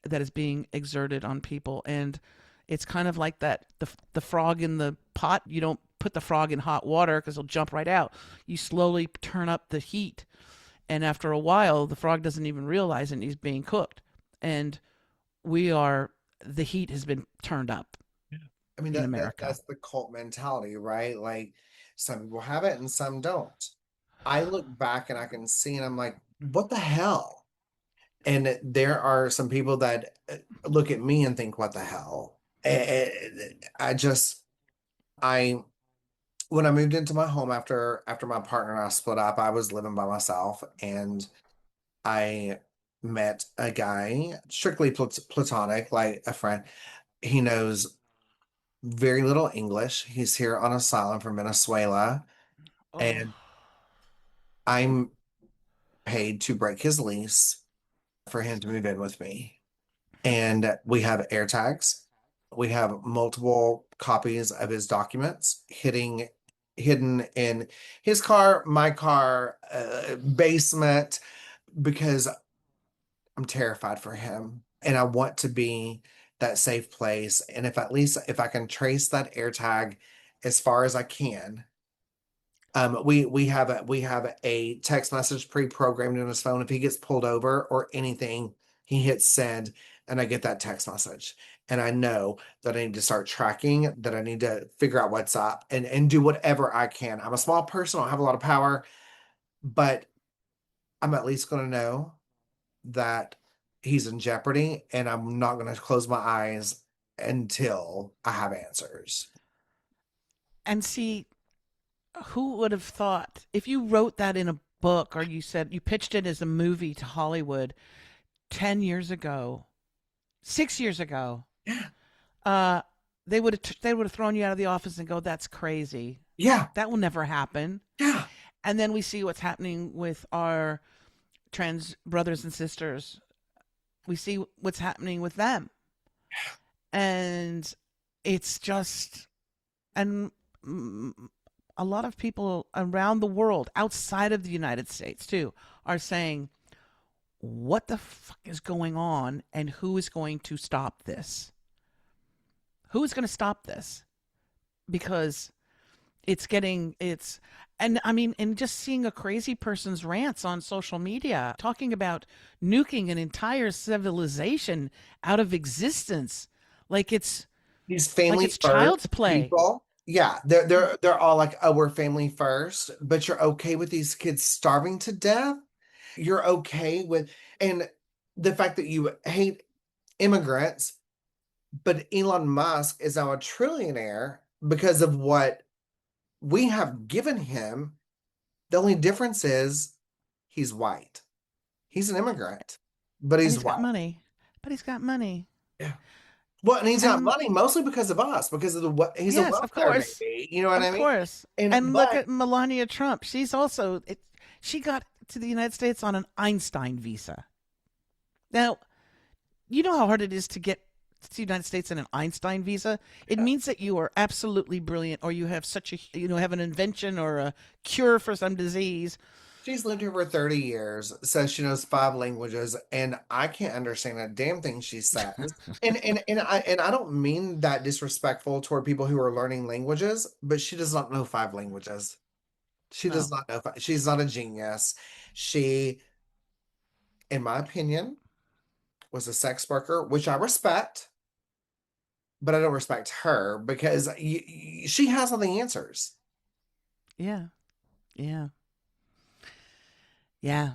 Speaker 2: that is being exerted on people, and it's kind of like that the frog in the pot. You don't put the frog in hot water because he'll jump right out. You slowly turn up the heat, and after a while the frog doesn't even realize it and he's being cooked. And we are the heat has been turned up
Speaker 1: I mean
Speaker 2: in
Speaker 1: that
Speaker 2: America.
Speaker 1: that's the cult mentality, right? Like some people have it and some don't. I look back and I can see and I'm like, what the hell? And there are some people that look at me and think, what the hell? I just I when I moved into my home after my partner and I split up, I was living by myself and I met a guy, strictly platonic, like a friend. He knows very little English. He's here on asylum from Venezuela,
Speaker 2: Oh,
Speaker 1: and I'm paid to break his lease for him to move in with me. And we have air tags. We have multiple copies of his documents hidden in his car, my car, basement, because I'm terrified for him. And I want to be that safe place. And if at least if I can trace that air tag as far as I can, we have a text message pre-programmed in his phone. If he gets pulled over or anything, he hits send, and I get that text message. And I know that I need to start tracking, that I need to figure out what's up and do whatever I can. I'm a small person, I don't have a lot of power, but I'm at least going to know that he's in jeopardy, and I'm not going to close my eyes until I have answers.
Speaker 2: and see, who would have thought if you wrote that in a book or you said you pitched it as a movie to Hollywood 10 years ago, 6 years ago,
Speaker 1: Yeah,
Speaker 2: uh they would have thrown you out of the office and go, that's crazy.
Speaker 1: yeah,
Speaker 2: That will never happen.
Speaker 1: yeah.
Speaker 2: And then we see what's happening with our trans brothers and sisters. We see what's happening with them. And it's just, and a lot of people around the world, outside of the United States too, are saying, what the fuck is going on and who is going to stop this? Who is going to stop this? Because it's and I mean, and just seeing a crazy person's rants on social media talking about nuking an entire civilization out of existence, like it's
Speaker 1: These
Speaker 2: like
Speaker 1: family
Speaker 2: it's
Speaker 1: first
Speaker 2: child's play.
Speaker 1: people, yeah, they're all like, oh, we're family first, but you're okay with these kids starving to death. You're okay with, and the fact that you hate immigrants, but Elon Musk is now a trillionaire because of what we have given him. The only difference is he's white. He's an immigrant, but
Speaker 2: And
Speaker 1: he's
Speaker 2: he's got
Speaker 1: white.
Speaker 2: money, but he's got money.
Speaker 1: Yeah. Well, and he's got
Speaker 2: And
Speaker 1: money mostly because of us, because of the what he's a
Speaker 2: yes, of
Speaker 1: welfare
Speaker 2: course,
Speaker 1: baby. You know what
Speaker 2: of
Speaker 1: I mean?
Speaker 2: course.
Speaker 1: And
Speaker 2: And look
Speaker 1: but
Speaker 2: at Melania Trump. She's also she got to the United States on an Einstein visa. Now, you know how hard it is to get to the United States in an Einstein visa? It
Speaker 1: yeah,
Speaker 2: means that you are absolutely brilliant or you have such a, have an invention or a cure for some disease.
Speaker 1: she's lived here for 30 years, says she knows 5 languages, and I can't understand a damn thing she says. And I don't mean that disrespectful toward people who are learning languages, but she does not know 5 languages. She does
Speaker 2: No.
Speaker 1: not know. She's not a genius. She, in my opinion, was a sex worker, which I respect, but I don't respect her because she has all the answers.
Speaker 2: Yeah. Yeah. Yeah.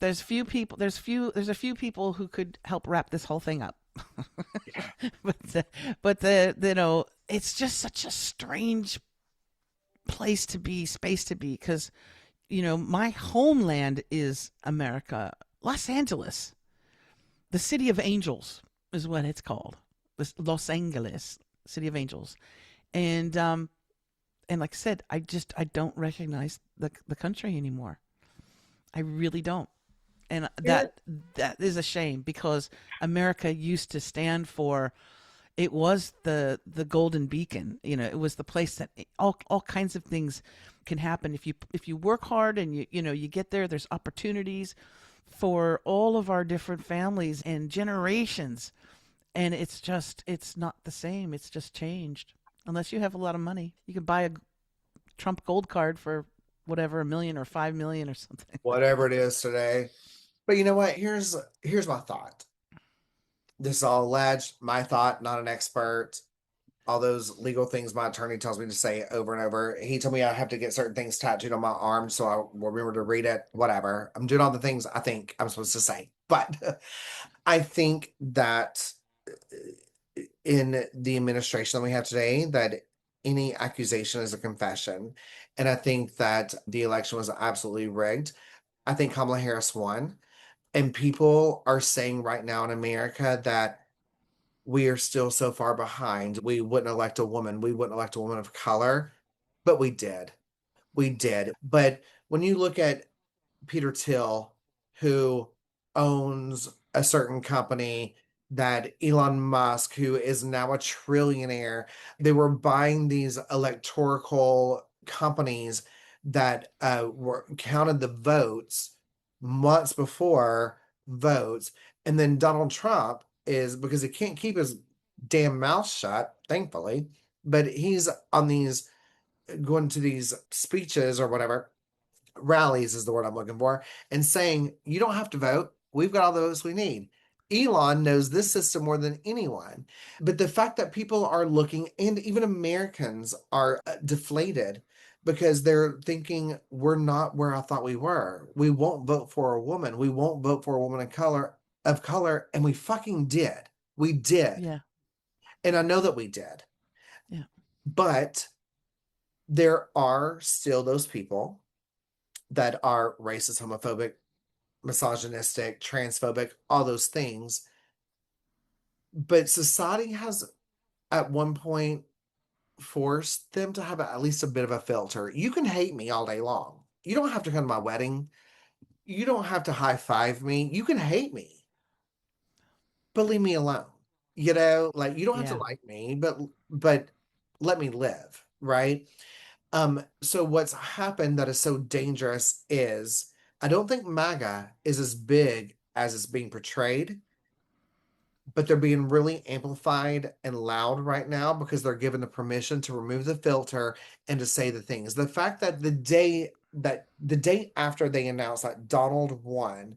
Speaker 2: There's a few people who could help wrap this whole thing up.
Speaker 1: Yeah.
Speaker 2: but it's just such a strange place to be, space to be, because my homeland is America, Los Angeles, the city of angels is what it's called. This Los Angeles, city of angels, and like I said, I don't recognize the country anymore. I really don't, and
Speaker 1: Yeah.
Speaker 2: that is a shame because America used to stand for. It was the golden beacon. It was the place that all kinds of things can happen if you work hard and you get there. There's opportunities for all of our different families and generations, and it's not the same. It's just changed. Unless you have a lot of money, you can buy a Trump gold card for whatever, 1 million or 5 million or something.
Speaker 1: Whatever it is today. But you know what? Here's my thought. This is all alleged, my thought, not an expert. All those legal things my attorney tells me to say over and over. He told me I have to get certain things tattooed on my arm so I will remember to read it. Whatever. I'm doing all the things I think I'm supposed to say. But I think that in the administration that we have today, that any accusation is a confession. And I think that the election was absolutely rigged. I think Kamala Harris won. And people are saying right now in America that we are still so far behind. We wouldn't elect a woman. We wouldn't elect a woman of color, but we did. We did. But when you look at Peter Thiel, who owns a certain company, that Elon Musk, who is now a trillionaire, they were buying these electoral companies that were counted the votes months before votes. And then Donald Trump is, because he can't keep his damn mouth shut, thankfully, but he's on these, going to these speeches or whatever, rallies is the word I'm looking for, and saying, you don't have to vote. We've got all the votes we need. Elon knows this system more than anyone. But the fact that people are looking, and even Americans are deflated because they're thinking, we're not where I thought we were. We won't vote for a woman. We won't vote for a woman of color. And we fucking did. We did.
Speaker 2: Yeah.
Speaker 1: And I know that we did.
Speaker 2: Yeah.
Speaker 1: But there are still those people that are racist, homophobic, misogynistic, transphobic, all those things. But society has at one point forced them to have at least a bit of a filter. You can hate me all day long. You don't have to come to my wedding. You don't have to high five me. You can hate me, but leave me alone. Like, you don't have to
Speaker 2: Yeah.
Speaker 1: like me, but let me live, right? So what's happened that is so dangerous is, I don't think MAGA is as big as it's being portrayed, but they're being really amplified and loud right now because they're given the permission to remove the filter and to say the things. The fact that the day after they announced that Donald won,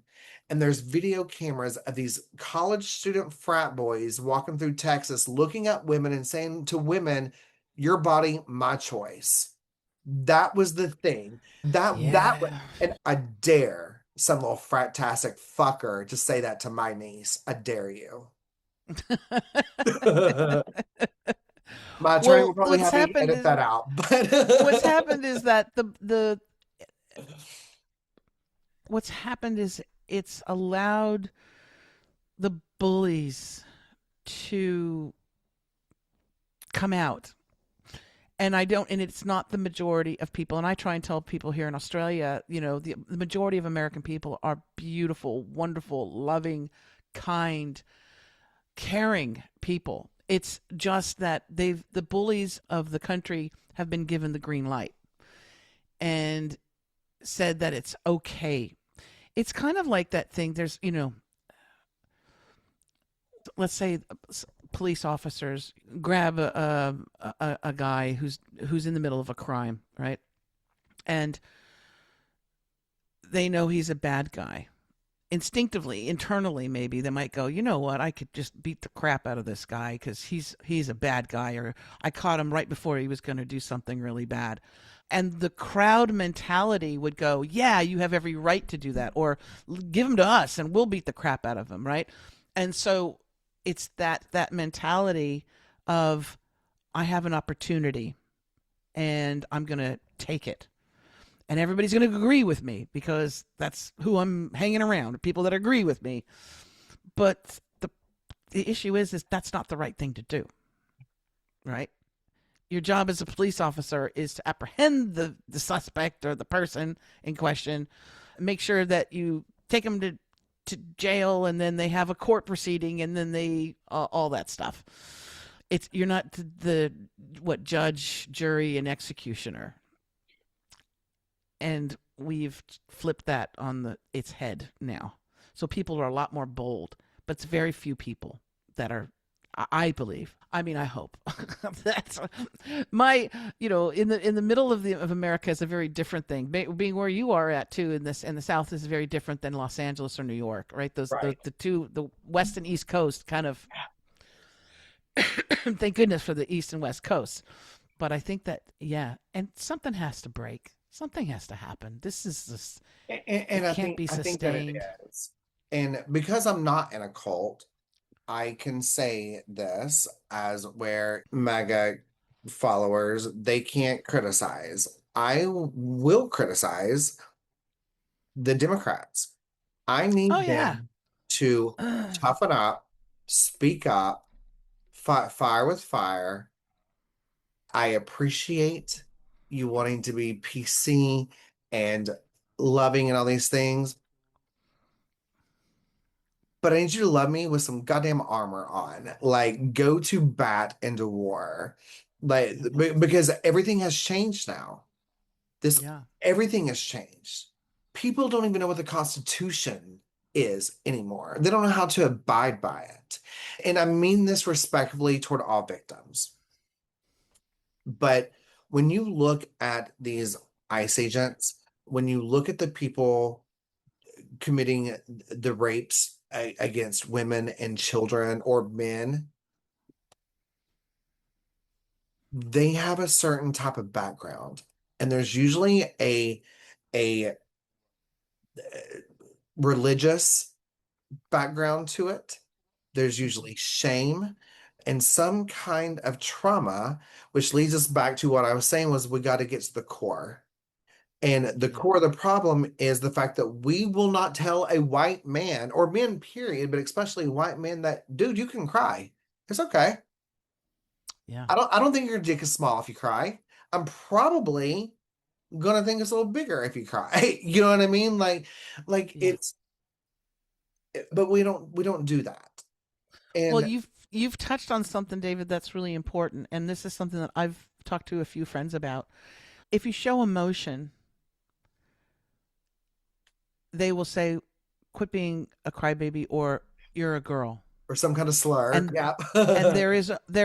Speaker 1: and there's video cameras of these college student frat boys walking through Texas looking at women and saying to women, your body, my choice. That was the thing.
Speaker 2: Yeah.
Speaker 1: And I dare some little fratastic fucker to say that to my niece. I dare you. My attorney will
Speaker 2: Well,
Speaker 1: probably have me edit that out,
Speaker 2: what's
Speaker 1: but
Speaker 2: happened is that the what's happened is it's allowed the bullies to come out. And I don't, and it's not the majority of people. And I try and tell people here in Australia, the majority of American people are beautiful, wonderful, loving, kind, caring people. It's just that the bullies of the country have been given the green light and said that it's okay. It's kind of like that thing. Let's say police officers grab a guy who's in the middle of a crime, right? And they know he's a bad guy. Instinctively, internally, maybe they might go, you know what? I could just beat the crap out of this guy because he's a bad guy, or I caught him right before he was going to do something really bad. And the crowd mentality would go, yeah, you have every right to do that, or give him to us and we'll beat the crap out of him, right? And so it's that mentality of, I have an opportunity and I'm going to take it, and everybody's going to agree with me because that's who I'm hanging around, people that agree with me. But the issue is that's not the right thing to do, right? Your job as a police officer is to apprehend the suspect or the person in question, make sure that you take them to jail, and then they have a court proceeding, and then they all that stuff. You're not the what judge, jury, and executioner, and we've flipped that on its head now. So people are a lot more bold, but it's very few people that are. I believe. I mean, I hope. That's my. In the middle of America is a very different thing. Being where you are at too in the South is very different than Los Angeles or New York, right? Those
Speaker 1: right.
Speaker 2: the West and East Coast kind of. Thank goodness for the East and West Coast. But I think that, yeah, and something has to break. Something has to happen. This is this.
Speaker 1: And
Speaker 2: It
Speaker 1: I
Speaker 2: can't
Speaker 1: think
Speaker 2: be
Speaker 1: I think that it
Speaker 2: sustained.
Speaker 1: is. And because I'm not in a cult, I can say this as where MAGA followers, they can't criticize. I will criticize the Democrats. I
Speaker 2: Oh
Speaker 1: need
Speaker 2: yeah.
Speaker 1: them to toughen up, speak up, fight fire with fire. I appreciate you wanting to be PC and loving and all these things, but I need you to love me with some goddamn armor on. Like, go to bat and to war. Like, because everything has changed now. This
Speaker 2: Yeah.
Speaker 1: Everything has changed. People don't even know what the Constitution is anymore. They don't know how to abide by it. And I mean this respectfully toward all victims. But when you look at these ICE agents, when you look at the people committing the rapes against women and children or men, they have a certain type of background. And there's usually a religious background to it. There's
Speaker 2: Mhm.
Speaker 1: usually shame and some kind of trauma, which leads us back to what I was saying was we got to get to the core. And the
Speaker 2: Yep.
Speaker 1: core of the problem is the fact that we will not tell a white man or men, period, but especially white men that, dude, you can cry. It's okay.
Speaker 2: Yeah.
Speaker 1: I don't think your dick is small if you cry. I'm probably gonna think it's a little bigger if you cry. You know what I mean? Like
Speaker 2: Yeah.
Speaker 1: it's but we don't do that.
Speaker 2: Well,
Speaker 1: And
Speaker 2: you've touched on something, David, that's really important, and this is something that I've talked to a few friends about. If you show emotion, they will say, "Quit being a crybaby," or "You're a girl,"
Speaker 1: or some kind of slur.
Speaker 2: and
Speaker 1: Yeah.
Speaker 2: there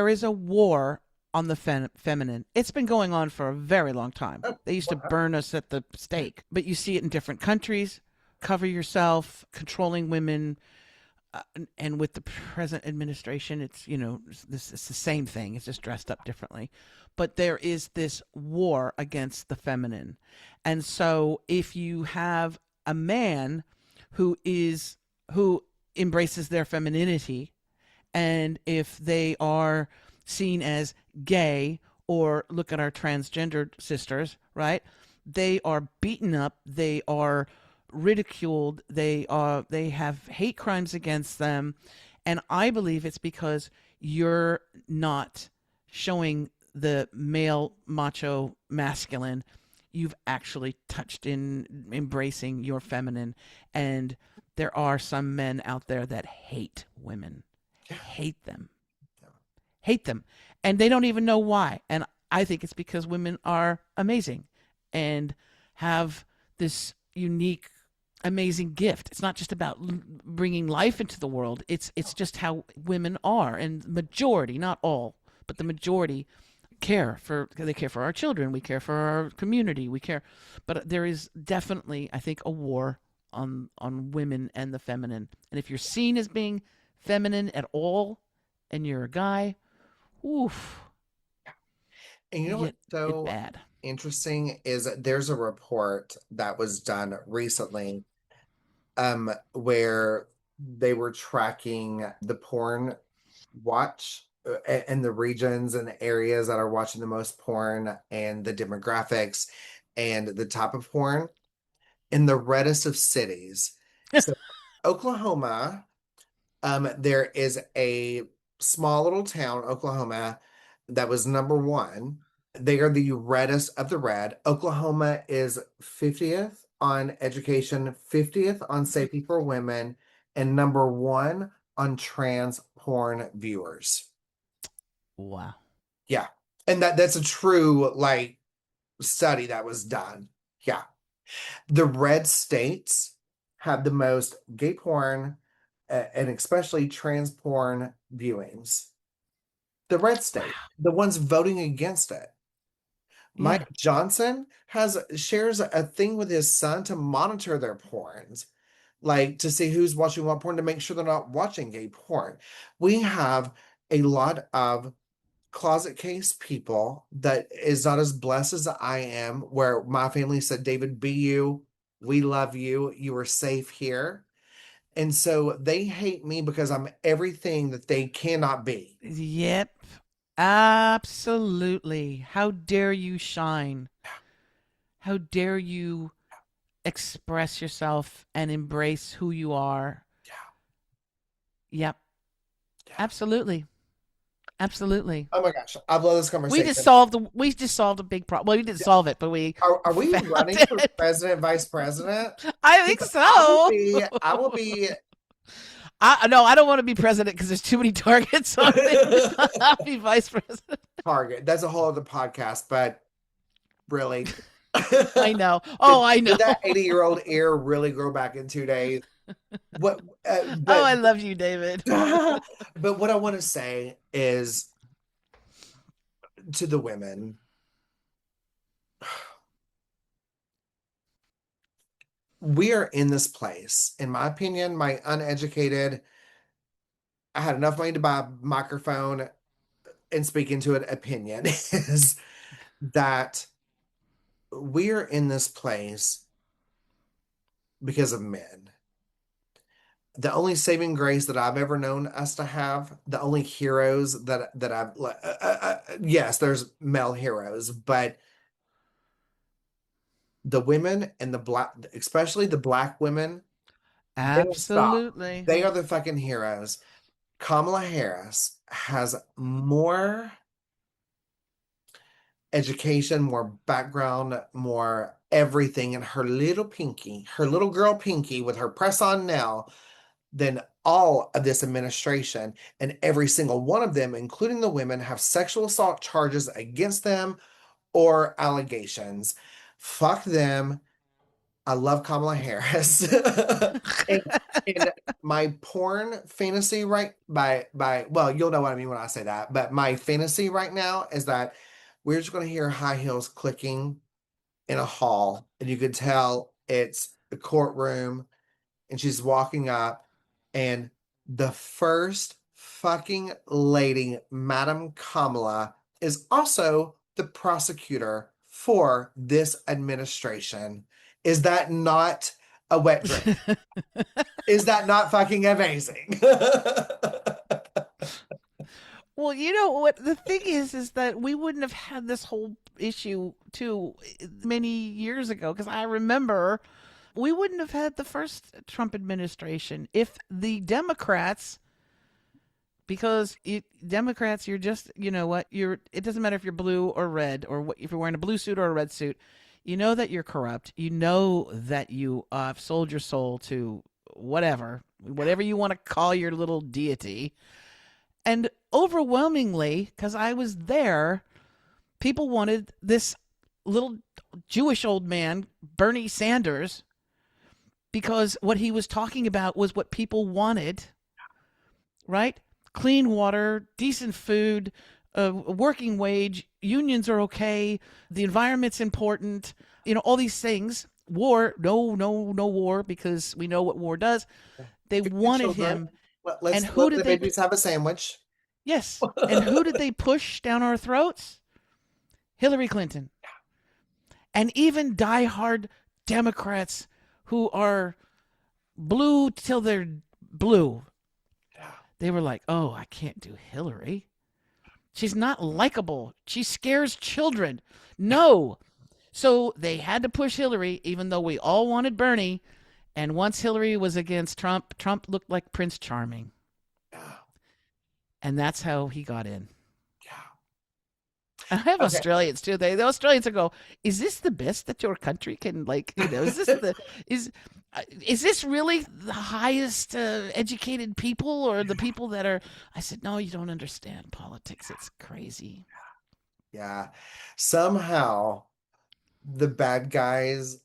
Speaker 2: is a war on the feminine. It's been going on for a very long time.
Speaker 1: Oh,
Speaker 2: They used to
Speaker 1: what happened?
Speaker 2: burn us at the stake, but you see it in different countries. Cover yourself, controlling women, and with the present administration, it's this it's the same thing. It's just dressed up differently, but there is this war against the feminine, and so if you have a man who embraces their femininity, and if they are seen as gay, or look at our transgendered sisters, right? They are beaten up, they are ridiculed, they have hate crimes against them, and I believe it's because you're not showing the male macho masculine. You've actually touched in embracing your feminine, and there are some men out there that hate women,
Speaker 1: Yeah.
Speaker 2: hate them, hate them, and they don't even know why. And I think it's because women are amazing and have this unique, amazing gift. It's not just about bringing life into the world. It's just how women are, and majority, not all, but the majority they care for our children, we care for our community, we care, but there is definitely, I think, a war on women and the feminine. And if you're seen as being feminine at all and you're a guy, oof,
Speaker 1: And you
Speaker 2: you
Speaker 1: know what's
Speaker 2: get it
Speaker 1: so
Speaker 2: bad.
Speaker 1: interesting is that there's a report that was done recently, where they were tracking the porn watch, and the regions and the areas that are watching the most porn and the demographics and the type of porn in the reddest of cities. So Oklahoma, there is a small little town, Oklahoma, that was number one. They are the reddest of the red. Oklahoma is 50th on education, 50th on safety for women, and number one on trans porn viewers.
Speaker 2: Wow.
Speaker 1: Yeah. And that's a true like study that was done. Yeah. The red states have the most gay porn, and especially trans porn viewings. The red state,
Speaker 2: Wow.
Speaker 1: the ones voting against it.
Speaker 2: Yeah.
Speaker 1: Mike Johnson has shares a thing with his son to monitor their porns, like to see who's watching what porn to make sure they're not watching gay porn. We have a lot of closet case people that is not as blessed as I am, where my family said, David, be you. We love you. You are safe here. And so they hate me because I'm everything that they cannot be.
Speaker 2: Yep. Absolutely. How dare you shine? How dare you express yourself and embrace who you are.
Speaker 1: Yeah.
Speaker 2: Yep,
Speaker 1: Yeah.
Speaker 2: absolutely, absolutely.
Speaker 1: Oh my gosh, I love this
Speaker 2: We just
Speaker 1: conversation.
Speaker 2: solved we just solved a big problem. Well, we didn't
Speaker 1: Yeah.
Speaker 2: solve it, but we
Speaker 1: Are we
Speaker 2: found
Speaker 1: running for
Speaker 2: it.
Speaker 1: president, vice president?
Speaker 2: I think so.
Speaker 1: I will be
Speaker 2: I no, I don't want to be president because there's too many targets on me. I'll be vice president.
Speaker 1: target. That's a whole other podcast, but really.
Speaker 2: I know.
Speaker 1: did,
Speaker 2: Oh, I
Speaker 1: did that
Speaker 2: know.
Speaker 1: 80-year-old ear really grow back in 2 days? What
Speaker 2: Oh,
Speaker 1: but
Speaker 2: I love you, David.
Speaker 1: but what I want to say is to the women, we are in this place. In my opinion, my uneducated, I had enough money to buy a microphone and speak into it opinion is that we're in this place because of men. The only saving grace that I've ever known us to have, the only heroes that I've yes, there's male heroes, but the women and the black, especially the black women, they don't stop.
Speaker 2: Absolutely.
Speaker 1: They are the fucking heroes. Kamala Harris has more education, more background, more everything in her little pinky, her little girl pinky with her press on nail than all of this administration. And every single one of them, including the women, have sexual assault charges against them or allegations. Fuck them. I love Kamala Harris. and, and my porn fantasy by well, you'll know what I mean when I say that, but my fantasy right now is that we're just going to hear high heels clicking in a hall, and you could tell it's the courtroom, and she's walking up, and the first fucking lady, Madam Kamala, is also the prosecutor for this administration. Is that not a wet dream? Is that not fucking amazing?
Speaker 2: Well, you know what the thing is that we wouldn't have had this whole issue too many years ago because I remember we wouldn't have had the first Trump administration if the Democrats because Democrats you're just you know what you're it doesn't matter if you're blue or red or what, if you're wearing a blue suit or a red suit, you know that you're corrupt, you know that you have sold your soul to whatever you want to call your little deity. And overwhelmingly, because I was there, people wanted this little Jewish old man, Bernie Sanders, because what he was talking about was what people wanted, right? Clean water, decent food, a working wage, unions are okay, the environment's important, all these things. War, no, no, no war, because we know what war does. They
Speaker 1: Feed the
Speaker 2: wanted
Speaker 1: children.
Speaker 2: him. And
Speaker 1: Let's
Speaker 2: who
Speaker 1: let
Speaker 2: did
Speaker 1: the
Speaker 2: they
Speaker 1: babies have a sandwich.
Speaker 2: Yes. And who did they push down our throats? Hillary Clinton. And even diehard Democrats who are blue till they're blue,
Speaker 1: Yeah.
Speaker 2: they were like, oh, I can't do Hillary. She's not likable. She scares children. No. So they had to push Hillary, even though we all wanted Bernie. And once Hillary was against Trump, Trump looked like Prince Charming.
Speaker 1: Yeah.
Speaker 2: And that's how he got in.
Speaker 1: Yeah.
Speaker 2: I have
Speaker 1: Okay.
Speaker 2: Australians too. The Australians will go, "Is this the best that your country can like? Is is this really the highest educated people or the people that are?" I said, "No, you don't understand politics. It's crazy."
Speaker 1: Yeah. Somehow the bad guys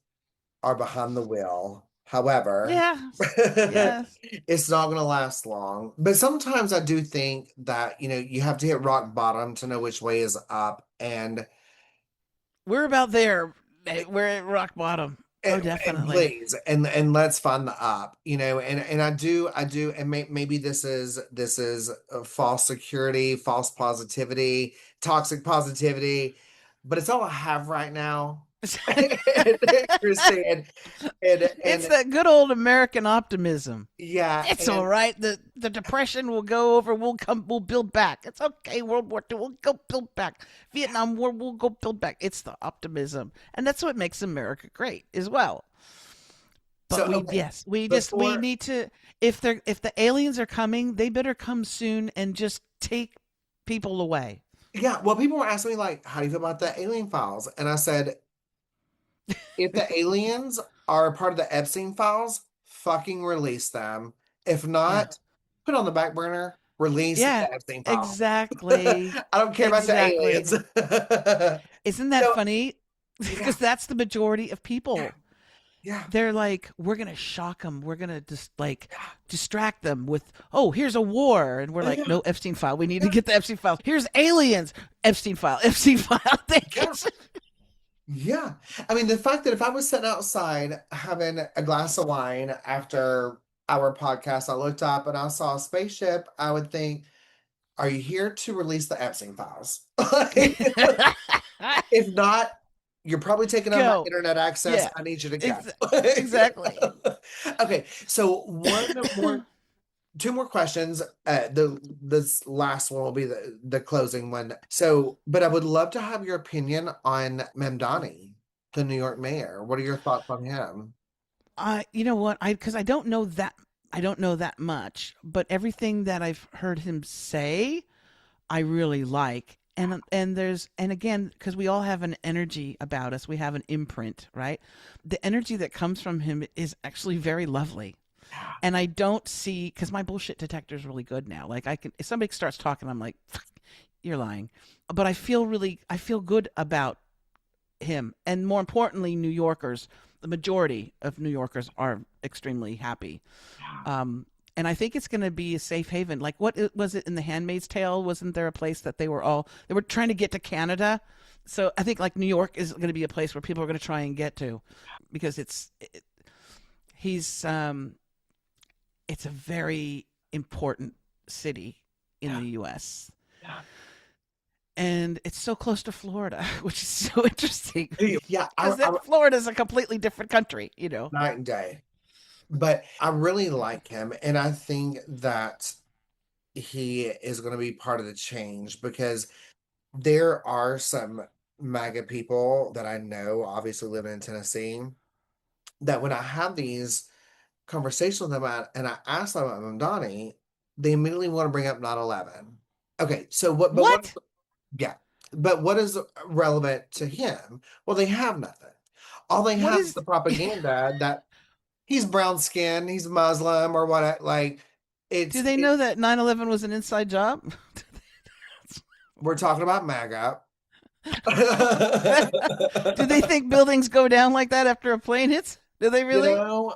Speaker 1: are behind the wheel. However,
Speaker 2: Yes, yes.
Speaker 1: it's not going to last long. But sometimes I do think that, you have to hit rock bottom to know which way is up.
Speaker 2: We're about there. We're at rock bottom. Oh,
Speaker 1: And
Speaker 2: definitely.
Speaker 1: please, and let's find the up, and I do, and maybe this is a false security, false positivity, toxic positivity, but it's all I have right now. Christine,
Speaker 2: It's
Speaker 1: and
Speaker 2: that good old American optimism.
Speaker 1: yeah,
Speaker 2: It's all right. The depression will go over. We'll build back. It's okay. World War II, we'll go build back. Vietnam War, we'll go build back. It's the optimism, and that's what makes America great as well. But
Speaker 1: So
Speaker 2: we
Speaker 1: okay,
Speaker 2: yes, we
Speaker 1: before
Speaker 2: need to, if the aliens are coming, they better come soon and just take people away.
Speaker 1: yeah, well, people were asking me like, how do you feel about the alien files? And I said, if the aliens are a part of the Epstein files, fucking release them. If
Speaker 2: Yeah.
Speaker 1: not, put it on the back burner, release
Speaker 2: Yeah,
Speaker 1: the Epstein files.
Speaker 2: exactly.
Speaker 1: I don't care about the
Speaker 2: Exactly.
Speaker 1: aliens.
Speaker 2: Isn't that
Speaker 1: So,
Speaker 2: funny?
Speaker 1: yeah,
Speaker 2: Because that's the majority of
Speaker 1: yeah,
Speaker 2: people.
Speaker 1: yeah,
Speaker 2: They're like, we're gonna shock them. We're gonna just like
Speaker 1: yeah,
Speaker 2: distract them with, oh, here's a war, and we're like,
Speaker 1: yeah,
Speaker 2: no, Epstein file. We need to
Speaker 1: yeah,
Speaker 2: get the Epstein file. Here's aliens. Epstein file. Epstein file.
Speaker 1: yeah. Yeah. I mean, the fact that if I was sitting outside having a glass of wine after our podcast, I looked up and I saw a spaceship, I would think, are you here to release the Epstein files? If not, you're probably taking on my
Speaker 2: Go.
Speaker 1: internet access.
Speaker 2: Yeah.
Speaker 1: I need you to go.
Speaker 2: Ex- exactly.
Speaker 1: Okay, so two more questions. This last one will be the closing one. So, but I would love to have your opinion on Mamdani, the New York mayor. What are your thoughts on him?
Speaker 2: You know what? Because I don't know that much, but everything that I've heard him say, I really like. And there's and again, because we all have an energy about us, we have an imprint, right? The energy that comes from him is actually very lovely. And I don't see, because my bullshit detector is really good now. Like I can, if somebody starts talking, I'm like, you're lying. But I feel good about him, and more importantly, New Yorkers. The majority of New Yorkers are extremely happy. Um, and I think it's going to be a safe haven. Like was it in The Handmaid's Tale? Wasn't there a place that they were trying to get to Canada? So I think like New York is going to be a place where people are going to try and get to, because he's it's a very important city in
Speaker 1: Yeah,
Speaker 2: the U.S.
Speaker 1: yeah,
Speaker 2: and it's so close to Florida, which is so interesting
Speaker 1: yeah.
Speaker 2: because Florida is a completely different country, you know.
Speaker 1: Night and day. But I really like him, and I think that he is going to be part of the change because there are some MAGA people that I know, obviously living in Tennessee, that when I have these conversations with them and I ask them about Mamdani, they immediately want to bring up 9/11. Okay, so what,
Speaker 2: What?
Speaker 1: yeah, but what is relevant to him? Well, they have nothing. All they
Speaker 2: What
Speaker 1: have is
Speaker 2: is?
Speaker 1: the propaganda that he's brown skinned, he's Muslim or what, like,
Speaker 2: Do
Speaker 1: it's,
Speaker 2: they know that 9/11 was an inside job?
Speaker 1: we're talking about MAGA.
Speaker 2: Do they think buildings go down like that after a plane hits? Do they
Speaker 1: You
Speaker 2: really?
Speaker 1: know,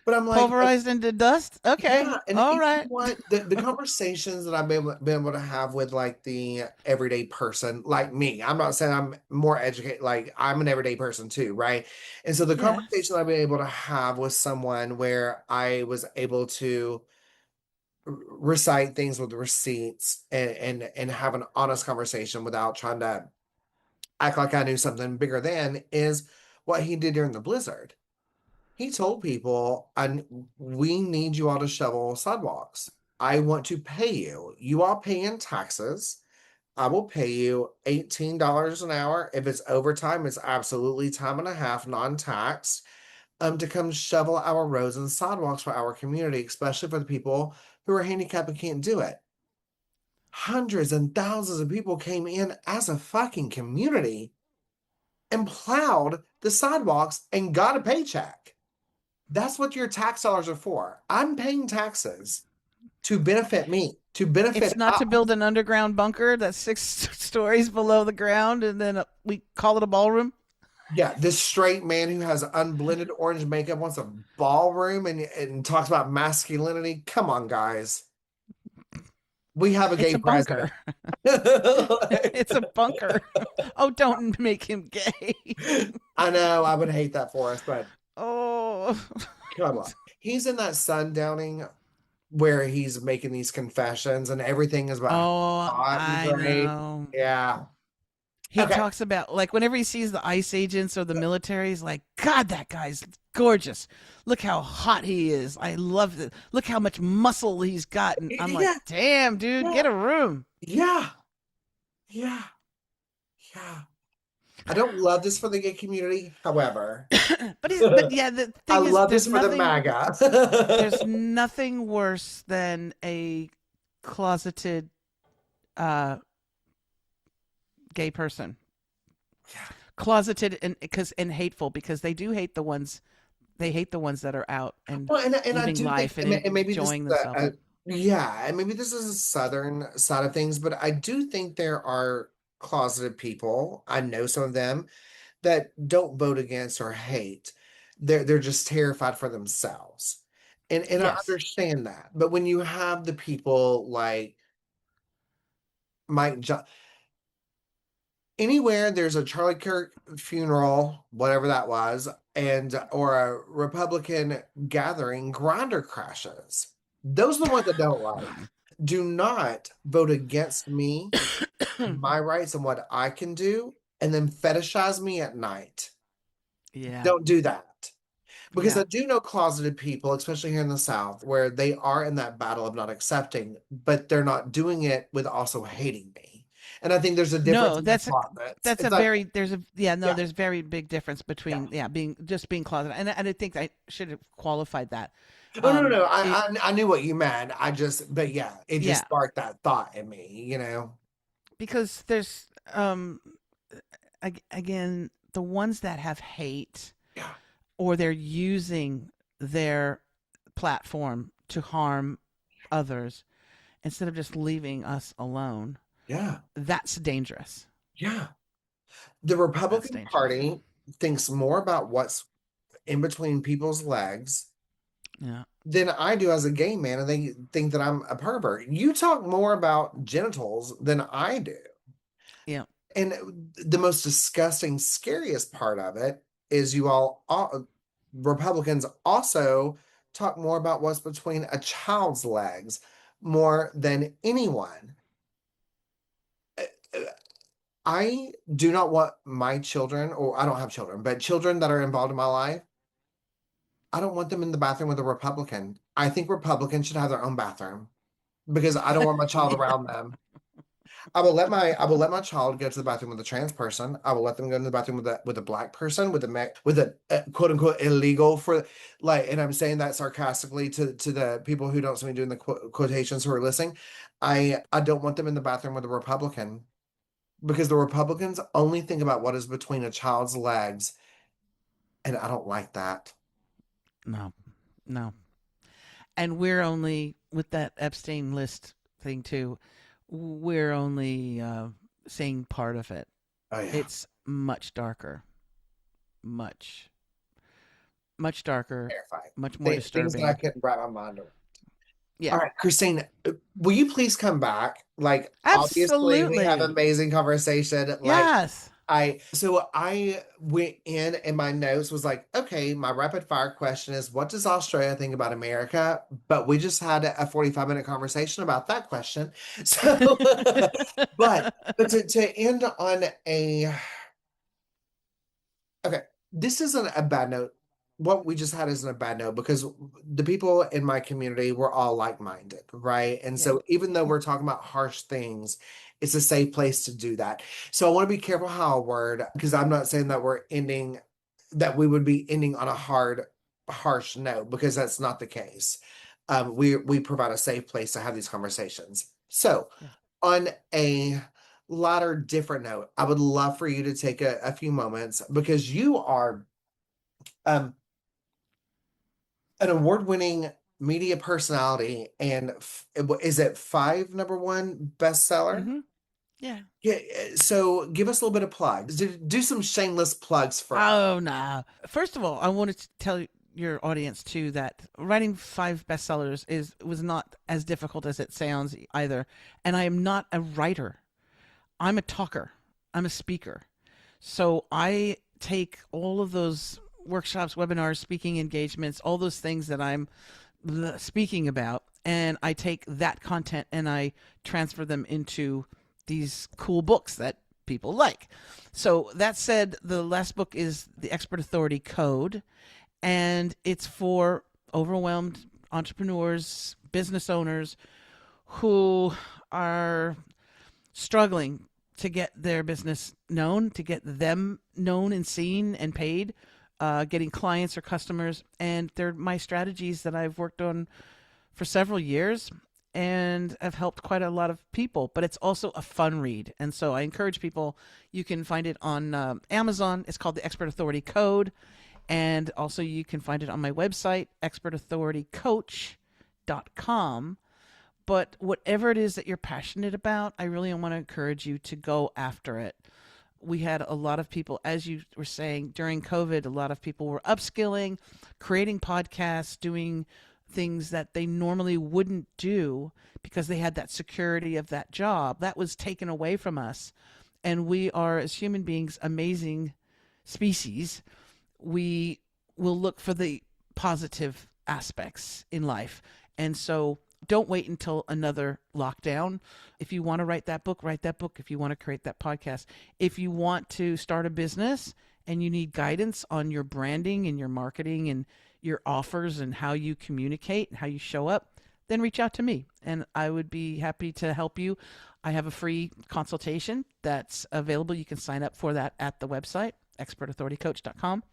Speaker 1: but I'm like,
Speaker 2: Pulverized into dust? Okay,
Speaker 1: yeah, and
Speaker 2: all
Speaker 1: you know
Speaker 2: right.
Speaker 1: what? The conversations that I've been able to have with like the everyday person, like me, I'm not saying I'm more educated, like I'm an everyday person too, right? And so the
Speaker 2: Yes.
Speaker 1: conversation I've been able to have with someone where I was able to recite things with receipts and have an honest conversation without trying to act like I knew something bigger than is what he did during the blizzard. He told people, we need you all to shovel sidewalks. I want to pay you. You all pay in taxes. I will pay you $18 an hour. If it's overtime, it's absolutely time and a half, non-taxed, to come shovel our roads and sidewalks for our community, especially for the people who are handicapped and can't do it. Hundreds and thousands of people came in as a fucking community and plowed the sidewalks and got a paycheck. That's what your tax dollars are for. I'm paying taxes to benefit me, to
Speaker 2: It's
Speaker 1: benefit
Speaker 2: not to
Speaker 1: us.
Speaker 2: build an underground bunker that's 6 stories below the ground and then we call it a ballroom.
Speaker 1: Yeah, this straight man who has unblended orange makeup wants a ballroom and talks about masculinity. Come on, guys. We have a
Speaker 2: It's
Speaker 1: gay
Speaker 2: a
Speaker 1: president.
Speaker 2: bunker. It's a bunker. Oh, don't make him gay.
Speaker 1: I know I would hate that for us, but
Speaker 2: Oh,
Speaker 1: come on. He's in that sundowning where he's making these confessions and everything is about
Speaker 2: oh,
Speaker 1: hot and
Speaker 2: I
Speaker 1: great.
Speaker 2: know.
Speaker 1: Yeah.
Speaker 2: He
Speaker 1: Okay.
Speaker 2: talks about like whenever he sees the ICE agents or the military, he's like, God, that guy's gorgeous. Look how hot he is. I love it. Look how much muscle he's got. And I'm like,
Speaker 1: Yeah.
Speaker 2: damn, dude,
Speaker 1: Yeah.
Speaker 2: get a room.
Speaker 1: Yeah. Yeah. Yeah. I don't love this for the gay community. However,
Speaker 2: But yeah, the
Speaker 1: I
Speaker 2: thing is,
Speaker 1: love this for the
Speaker 2: there's
Speaker 1: MAGA.
Speaker 2: nothing worse than a closeted uh, gay person,
Speaker 1: Yeah.
Speaker 2: closeted and hateful, because they hate the ones that are out and
Speaker 1: Well, and I
Speaker 2: living
Speaker 1: do think,
Speaker 2: life and
Speaker 1: and maybe this is
Speaker 2: enjoying themselves.
Speaker 1: yeah, and maybe this is a southern side of things, but I do think there are closeted people. I know some of them that don't vote against or hate. They're just terrified for themselves. And I
Speaker 2: Yes,
Speaker 1: understand that. But when you have the people like Mike John, anywhere there's a Charlie Kirk funeral, whatever that was, and or a Republican gathering, grinder crashes. Those are the ones I don't like. Do not vote against me, my rights, and what I can do, and then fetishize me at night.
Speaker 2: yeah,
Speaker 1: Don't do that. Because
Speaker 2: yeah.
Speaker 1: I do know closeted people, especially here in the South, where they are in that battle of not accepting, but they're not doing it with also hating me. And I think there's a difference
Speaker 2: No,
Speaker 1: in the closets.
Speaker 2: that's a
Speaker 1: It's like,
Speaker 2: very there's a yeah no
Speaker 1: yeah,
Speaker 2: there's very big difference
Speaker 1: yeah.
Speaker 2: between being closeted, and I think I should have qualified that.
Speaker 1: Oh, no, no, no.
Speaker 2: It
Speaker 1: I knew what you meant. I just, but yeah, it just
Speaker 2: Yeah,
Speaker 1: sparked that thought in me, you know?
Speaker 2: because there's again, the ones that have hate,
Speaker 1: Yeah,
Speaker 2: or they're using their platform to harm others instead of just leaving us alone.
Speaker 1: yeah,
Speaker 2: That's dangerous.
Speaker 1: yeah. The
Speaker 2: That's
Speaker 1: Republican
Speaker 2: dangerous.
Speaker 1: Party thinks more about what's in between people's legs
Speaker 2: Yeah.
Speaker 1: than I do as a gay man, and they think that I'm a pervert. You talk more about genitals than I do.
Speaker 2: Yeah.
Speaker 1: And the most disgusting, scariest part of it is all Republicans also talk more about what's between a child's legs more than anyone. I do not want my children, or I don't have children, but children that are involved in my life, I don't want them in the bathroom with a Republican. I think Republicans should have their own bathroom because I don't want my child
Speaker 2: Yeah.
Speaker 1: around them. I will let my child go to the bathroom with a trans person. I will let them go to the bathroom with a black person, with a quote unquote illegal for like, and I'm saying that sarcastically to the people who don't see me doing the quotations who are listening. I don't want them in the bathroom with a Republican because the Republicans only think about what is between a child's legs, and I don't like that.
Speaker 2: No. No. And we're only with that Epstein list thing too. We're only seeing part of it.
Speaker 1: Oh yeah,
Speaker 2: It's much darker, much, much darker,
Speaker 1: terrifying.
Speaker 2: much more
Speaker 1: Things that I
Speaker 2: disturbing.
Speaker 1: couldn't wrap my mind around.
Speaker 2: Yeah,
Speaker 1: All right, Christine, will you please come back? Like, obviously, we have
Speaker 2: absolutely.
Speaker 1: amazing conversation.
Speaker 2: Yes.
Speaker 1: I went in and my notes was like, okay, my rapid fire question is, what does Australia think about America? But we just had a 45-minute conversation about that question. So, but to end on a Okay, this isn't a bad note. What we just had isn't a bad note because the people in my community were all like-minded, right? And
Speaker 2: Yeah.
Speaker 1: so even though we're talking about harsh things, it's a safe place to do that. So I want to be careful how I word because I'm not saying that that we would be ending on a harsh note because that's not the case. We provide a safe place to have these conversations. So
Speaker 2: Yeah.
Speaker 1: on a lighter, different note, I would love for you to take a few moments because you are um, an award-winning media personality and is it five number one bestseller?
Speaker 2: Mm-hmm. Yeah.
Speaker 1: Yeah, so give us a little bit of plugs. Do some shameless plugs for us.
Speaker 2: Oh no. First of all, I wanted to tell your audience too that writing five bestsellers is was not as difficult as it sounds either. And I am not a writer. I'm a talker. I'm a speaker. So I take all of those workshops, webinars, speaking engagements, all those things that I'm speaking about, and I take that content and I transfer them into these cool books that people like. So that said, the last book is The Expert Authority Code, and it's for overwhelmed entrepreneurs, business owners who are struggling to get their business known, to get them known and seen and paid, getting clients or customers. And they're my strategies that I've worked on for several years and have helped quite a lot of people. But it's also a fun read. And so I encourage people, you can find it on Amazon. It's called The Expert Authority Code. And also, you can find it on my website, expertauthoritycoach.com. But whatever it is that you're passionate about, I really want to encourage you to go after it. We had a lot of people, as you were saying, during COVID, a lot of people were upskilling, creating podcasts, doing things that they normally wouldn't do because they had that security of that job. That was taken away from us. And we are, as human beings, amazing species. We will look for the positive aspects in life. And so don't wait until another lockdown. If you want to write that book, write that book. If you want to create that podcast, if you want to start a business and you need guidance on your branding and your marketing and your offers and how you communicate and how you show up, then reach out to me and I would be happy to help you. I have a free consultation that's available. You can sign up for that at the website, expertauthoritycoach.com.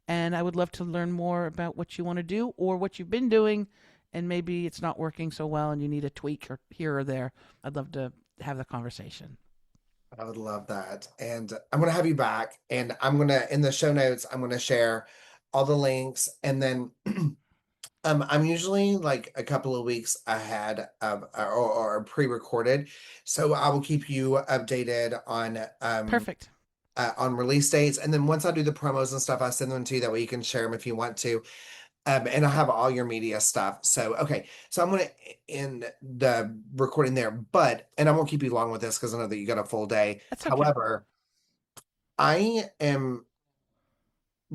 Speaker 2: And I would love to learn more about what you want to do or what you've been doing, and maybe it's not working so well and you need a tweak or here or there. I'd love to have the conversation.
Speaker 1: I would love that. And I'm going to have you back, and I'm going to, in the show notes, I'm going to share all the links. And then I'm usually like a couple of weeks ahead of or pre-recorded. So I will keep you updated
Speaker 2: Perfect.
Speaker 1: on release dates. And then once I do the promos and stuff, I send them to you. That way you can share them if you want to. And I have all your media stuff. So, okay. So I'm going to end the recording there, and I won't keep you long with this because I know that you got a full day.
Speaker 2: That's okay.
Speaker 1: However, I am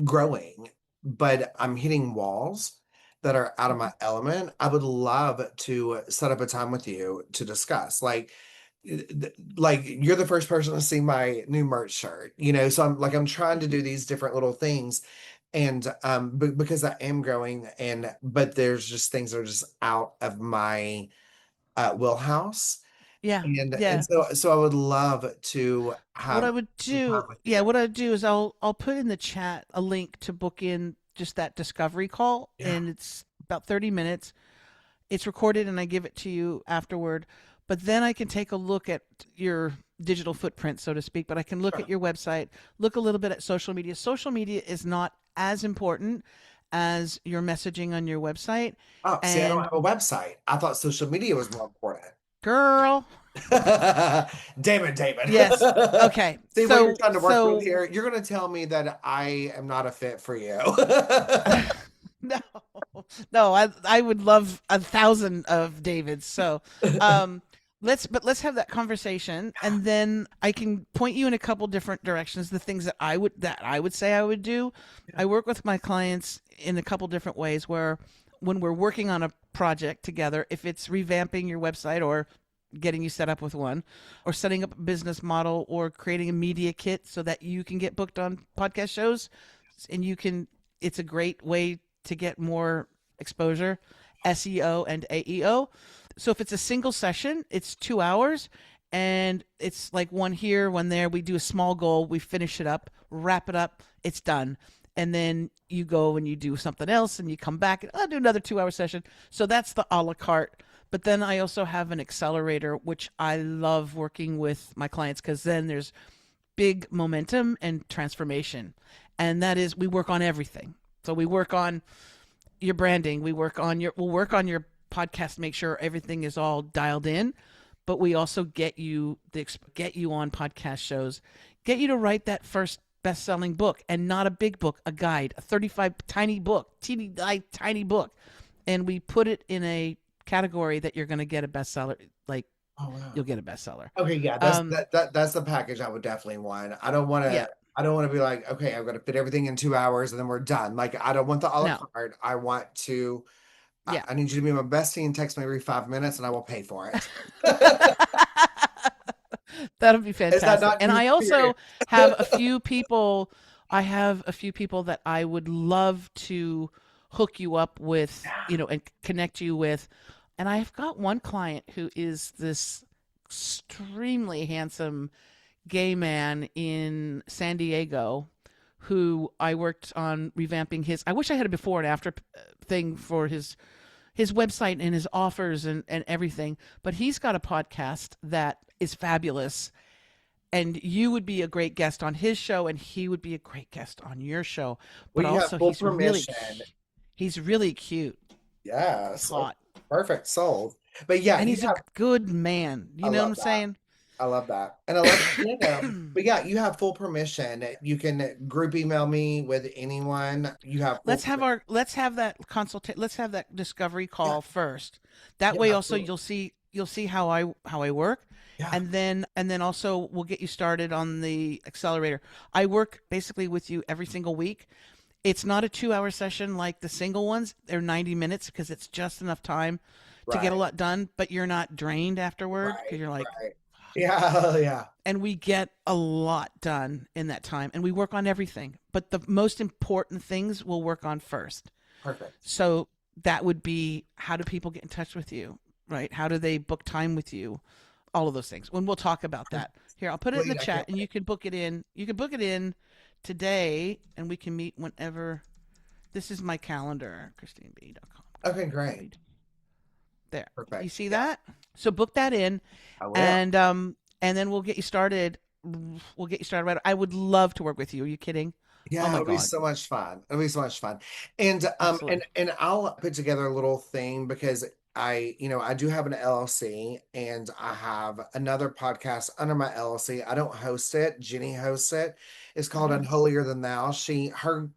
Speaker 1: growing, but I'm hitting walls that are out of
Speaker 2: Mm-hmm.
Speaker 1: my element. I would love to set up a time with you to discuss. Like you're the first person to see my new merch shirt, so I'm trying to
Speaker 2: Mm-hmm.
Speaker 1: do these different little things, and because I am growing, and but there's just things that are just out of my wheelhouse,
Speaker 2: Yeah.
Speaker 1: and
Speaker 2: Yeah.
Speaker 1: so I would love to
Speaker 2: What
Speaker 1: have
Speaker 2: I would
Speaker 1: some time
Speaker 2: do,
Speaker 1: with
Speaker 2: yeah,
Speaker 1: you.
Speaker 2: what I'd do is I'll put in the chat a link to book in just that discovery call,
Speaker 1: Yeah,
Speaker 2: and it's about 30 minutes. It's recorded and I give it to you afterward. But then I can take a look at your digital footprint, so to speak. But I can look at
Speaker 1: sure.
Speaker 2: your website, look a little bit at social media. Social media is not as important as your messaging on your website.
Speaker 1: Oh, see, I don't
Speaker 2: And
Speaker 1: have a website. I thought social media was more important.
Speaker 2: girl,
Speaker 1: Damn it, David.
Speaker 2: yes. Okay.
Speaker 1: See what you're
Speaker 2: So
Speaker 1: trying to work with
Speaker 2: so
Speaker 1: here? You're going to tell me that I am not a fit for you.
Speaker 2: no, no, I would love 1,000 of David's. So, um, let's have that conversation, and then I can point you in a couple different directions. The things that I would say I would do.
Speaker 1: Yeah,
Speaker 2: I work with my clients in a couple different ways. Where when we're working on a project together, if it's revamping your website or getting you set up with one, or setting up a business model, or creating a media kit so that you can get booked on podcast shows, and you can. It's a great way to get more exposure, SEO and AEO. So if it's a single session, it's 2 hours and it's like one here, one there. We do a small goal, we finish it up, wrap it up, it's done. And then you go and you do something else and you come back and I'll do another 2 hour session. So that's the a la carte. But then I also have an accelerator, which I love working with my clients because then there's big momentum and transformation. And that is, we work on everything. So we work on your branding. We'll work on your podcast, make sure everything is all dialed in. But we also get you on podcast shows, get you to write that first best-selling book, and not a big book, a guide, a 35 tiny book, and we put it in a category that you're going to get a bestseller. Like
Speaker 1: oh wow.
Speaker 2: you'll get a bestseller.
Speaker 1: Okay, yeah,
Speaker 2: Um,
Speaker 1: that's the package I would definitely want.
Speaker 2: yeah,
Speaker 1: I don't want to be like, okay, I've got to fit everything in 2 hours and then we're done. Like I don't want the a la
Speaker 2: no,
Speaker 1: carte. I want to
Speaker 2: yeah.
Speaker 1: I need you to be my bestie and text me every 5 minutes and I will pay for it.
Speaker 2: That'll be
Speaker 1: Is that
Speaker 2: fantastic.
Speaker 1: not
Speaker 2: And
Speaker 1: your
Speaker 2: I
Speaker 1: experience?
Speaker 2: also have a few people. I have a few people that I would love to hook you up with, and connect you with. And I've got one client who is this extremely handsome gay man in San Diego who I worked on revamping his. I wish I had a before and after thing for his website and his offers and everything. But he's got a podcast that is fabulous. And you would be a great guest on his show, and he would be a great guest on your show.
Speaker 1: Well,
Speaker 2: But
Speaker 1: you have
Speaker 2: also,
Speaker 1: full permission.
Speaker 2: he's really cute,
Speaker 1: Yes. Oh,
Speaker 2: hot,
Speaker 1: perfect. Sold. But yeah,
Speaker 2: and
Speaker 1: you
Speaker 2: he's a
Speaker 1: have,
Speaker 2: good man.
Speaker 1: I
Speaker 2: You know what
Speaker 1: love
Speaker 2: I'm
Speaker 1: that.
Speaker 2: saying?
Speaker 1: I love that. And I love seeing them. But yeah, you have full permission. You can group email me with anyone. You have full permission.
Speaker 2: Let's have that let's have that discovery
Speaker 1: Yeah.
Speaker 2: call first. That
Speaker 1: Yeah,
Speaker 2: way also
Speaker 1: absolutely.
Speaker 2: you'll see how I work,
Speaker 1: Yeah.
Speaker 2: and then also we'll get you started on the accelerator. I work basically with you every single week. It's not a 2 hour session like the single ones. They're 90 minutes because it's just enough time to get a
Speaker 1: Right.
Speaker 2: lot done, but you're not drained afterward because
Speaker 1: Right.
Speaker 2: you're like,
Speaker 1: Right. Yeah. Yeah.
Speaker 2: and we get a lot done in that time and we work on everything. But the most important things we'll work on first.
Speaker 1: Perfect.
Speaker 2: So that would be, how do people get in touch with you, right? How do they book time with you? All of those things. When we'll talk about that. Here, I'll put it in the
Speaker 1: Complete. I
Speaker 2: chat
Speaker 1: can't
Speaker 2: and you
Speaker 1: wait.
Speaker 2: can book it in. You can book it in today and we can meet whenever. This is my calendar, christineb.com.
Speaker 1: Okay, great.
Speaker 2: There. You
Speaker 1: Perfect.
Speaker 2: see
Speaker 1: Yeah,
Speaker 2: that? So book that in
Speaker 1: I will.
Speaker 2: and then we'll get you started. We'll get you started right. I would love to work with you. Are you kidding? Oh
Speaker 1: Yeah,
Speaker 2: my
Speaker 1: it'll be
Speaker 2: god.
Speaker 1: so much fun. It'll be so much fun. And
Speaker 2: Absolutely.
Speaker 1: and I'll put together a little thing because I do have an LLC and I have another podcast under my LLC. I don't host it. Jenny hosts it. It's called
Speaker 2: Mhm.
Speaker 1: Unholier Than Thou. Her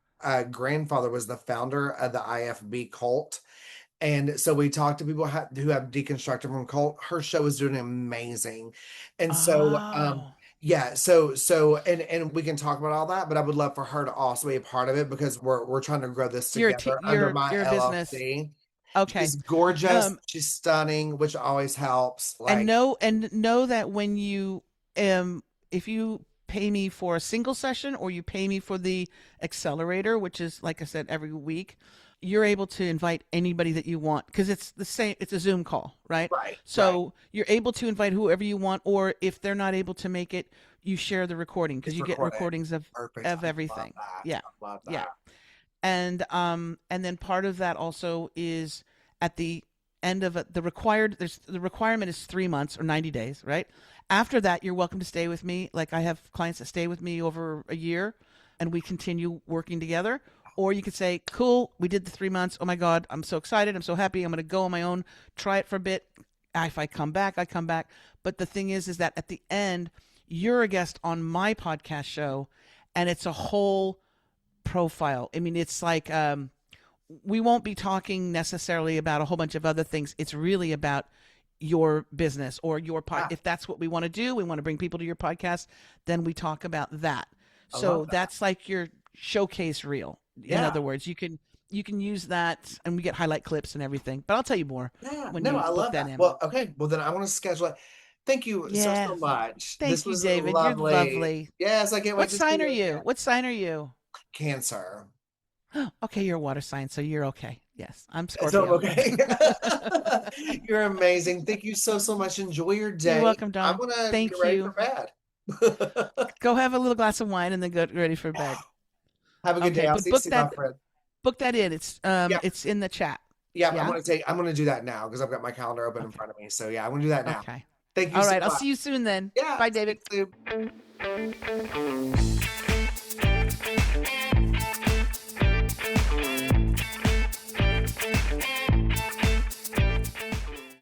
Speaker 1: grandfather was the founder of the IFB cult. And so we talked to people who have deconstructed from cult. Her show is doing amazing. And so
Speaker 2: Oh.
Speaker 1: yeah, and we can talk about all that, but I would love for her to also be a part of it because we're trying to grow this together under my
Speaker 2: You're a business.
Speaker 1: LLC.
Speaker 2: Okay.
Speaker 1: She's gorgeous,
Speaker 2: Um
Speaker 1: she's stunning, which always helps.
Speaker 2: and
Speaker 1: Like,
Speaker 2: know that when you if you pay me for a single session or you pay me for the accelerator, which is like I said every week, you're able to invite anybody that you want because it's the same, it's a Zoom call, right?
Speaker 1: right, right.
Speaker 2: So you're able to invite whoever you want, or if they're not able to make it, you share the recording because
Speaker 1: It's
Speaker 2: you get
Speaker 1: recorded.
Speaker 2: recordings
Speaker 1: Perfect. I
Speaker 2: of
Speaker 1: love
Speaker 2: everything.
Speaker 1: that.
Speaker 2: Yeah.
Speaker 1: I love
Speaker 2: Yeah.
Speaker 1: that.
Speaker 2: And then part of that also is at the end of it, the required, there's the requirement is 3 months or 90 days, right? After that, you're welcome to stay with me. Like I have clients that stay with me over a year and we continue working together. Or you could say, cool, we did the 3 months. Oh my God, I'm so excited. I'm so happy. I'm going to go on my own, try it for a bit. If I come back, I come back. But the thing is that at the end, you're a guest on my podcast show and it's a whole profile. I mean, it's like we won't be talking necessarily about a whole bunch of other things. It's really about your business or your pod.
Speaker 1: Yeah,
Speaker 2: If that's what we want to do, we want to bring people to your podcast, then we talk about that.
Speaker 1: I love
Speaker 2: So
Speaker 1: that.
Speaker 2: that's like your showcase reel. In
Speaker 1: Yeah.
Speaker 2: other words, you can use that and we get highlight clips and everything. But I'll tell you more
Speaker 1: Yeah,
Speaker 2: when
Speaker 1: no,
Speaker 2: you
Speaker 1: I
Speaker 2: book
Speaker 1: love
Speaker 2: that
Speaker 1: that.
Speaker 2: in.
Speaker 1: Well, okay, well then I want to schedule it. Thank you so
Speaker 2: Yeah.
Speaker 1: so much. This
Speaker 2: Thank you,
Speaker 1: was
Speaker 2: David. You're
Speaker 1: lovely.
Speaker 2: lovely.
Speaker 1: Yes, I can't wait
Speaker 2: What
Speaker 1: to see
Speaker 2: sign are
Speaker 1: you
Speaker 2: you?
Speaker 1: again.
Speaker 2: What sign are you?
Speaker 1: Cancer.
Speaker 2: Okay, you're a water sign, so you're okay. Yes, I'm
Speaker 1: So I'm
Speaker 2: Scorpio.
Speaker 1: okay. You're amazing. Thank you so so much. Enjoy your
Speaker 2: You're
Speaker 1: day.
Speaker 2: welcome,
Speaker 1: I'm
Speaker 2: Dom.
Speaker 1: gonna get
Speaker 2: Thank
Speaker 1: ready for
Speaker 2: you.
Speaker 1: bed.
Speaker 2: Go have a little glass of wine and then get ready for bed.
Speaker 1: Have a good day.
Speaker 2: Okay,
Speaker 1: I'll
Speaker 2: but
Speaker 1: see you soon, my friend.
Speaker 2: book that in.
Speaker 1: Yeah,
Speaker 2: It's in the chat.
Speaker 1: yeah.
Speaker 2: Yeah?
Speaker 1: I'm gonna do that now because I've got my calendar open in
Speaker 2: Okay.
Speaker 1: front of me. So yeah, I'm gonna do that now.
Speaker 2: Okay.
Speaker 1: Thank you
Speaker 2: All
Speaker 1: so
Speaker 2: right, I'll
Speaker 1: much.
Speaker 2: see you soon then.
Speaker 1: Yeah,
Speaker 2: Bye,
Speaker 1: speak
Speaker 2: David.
Speaker 1: soon.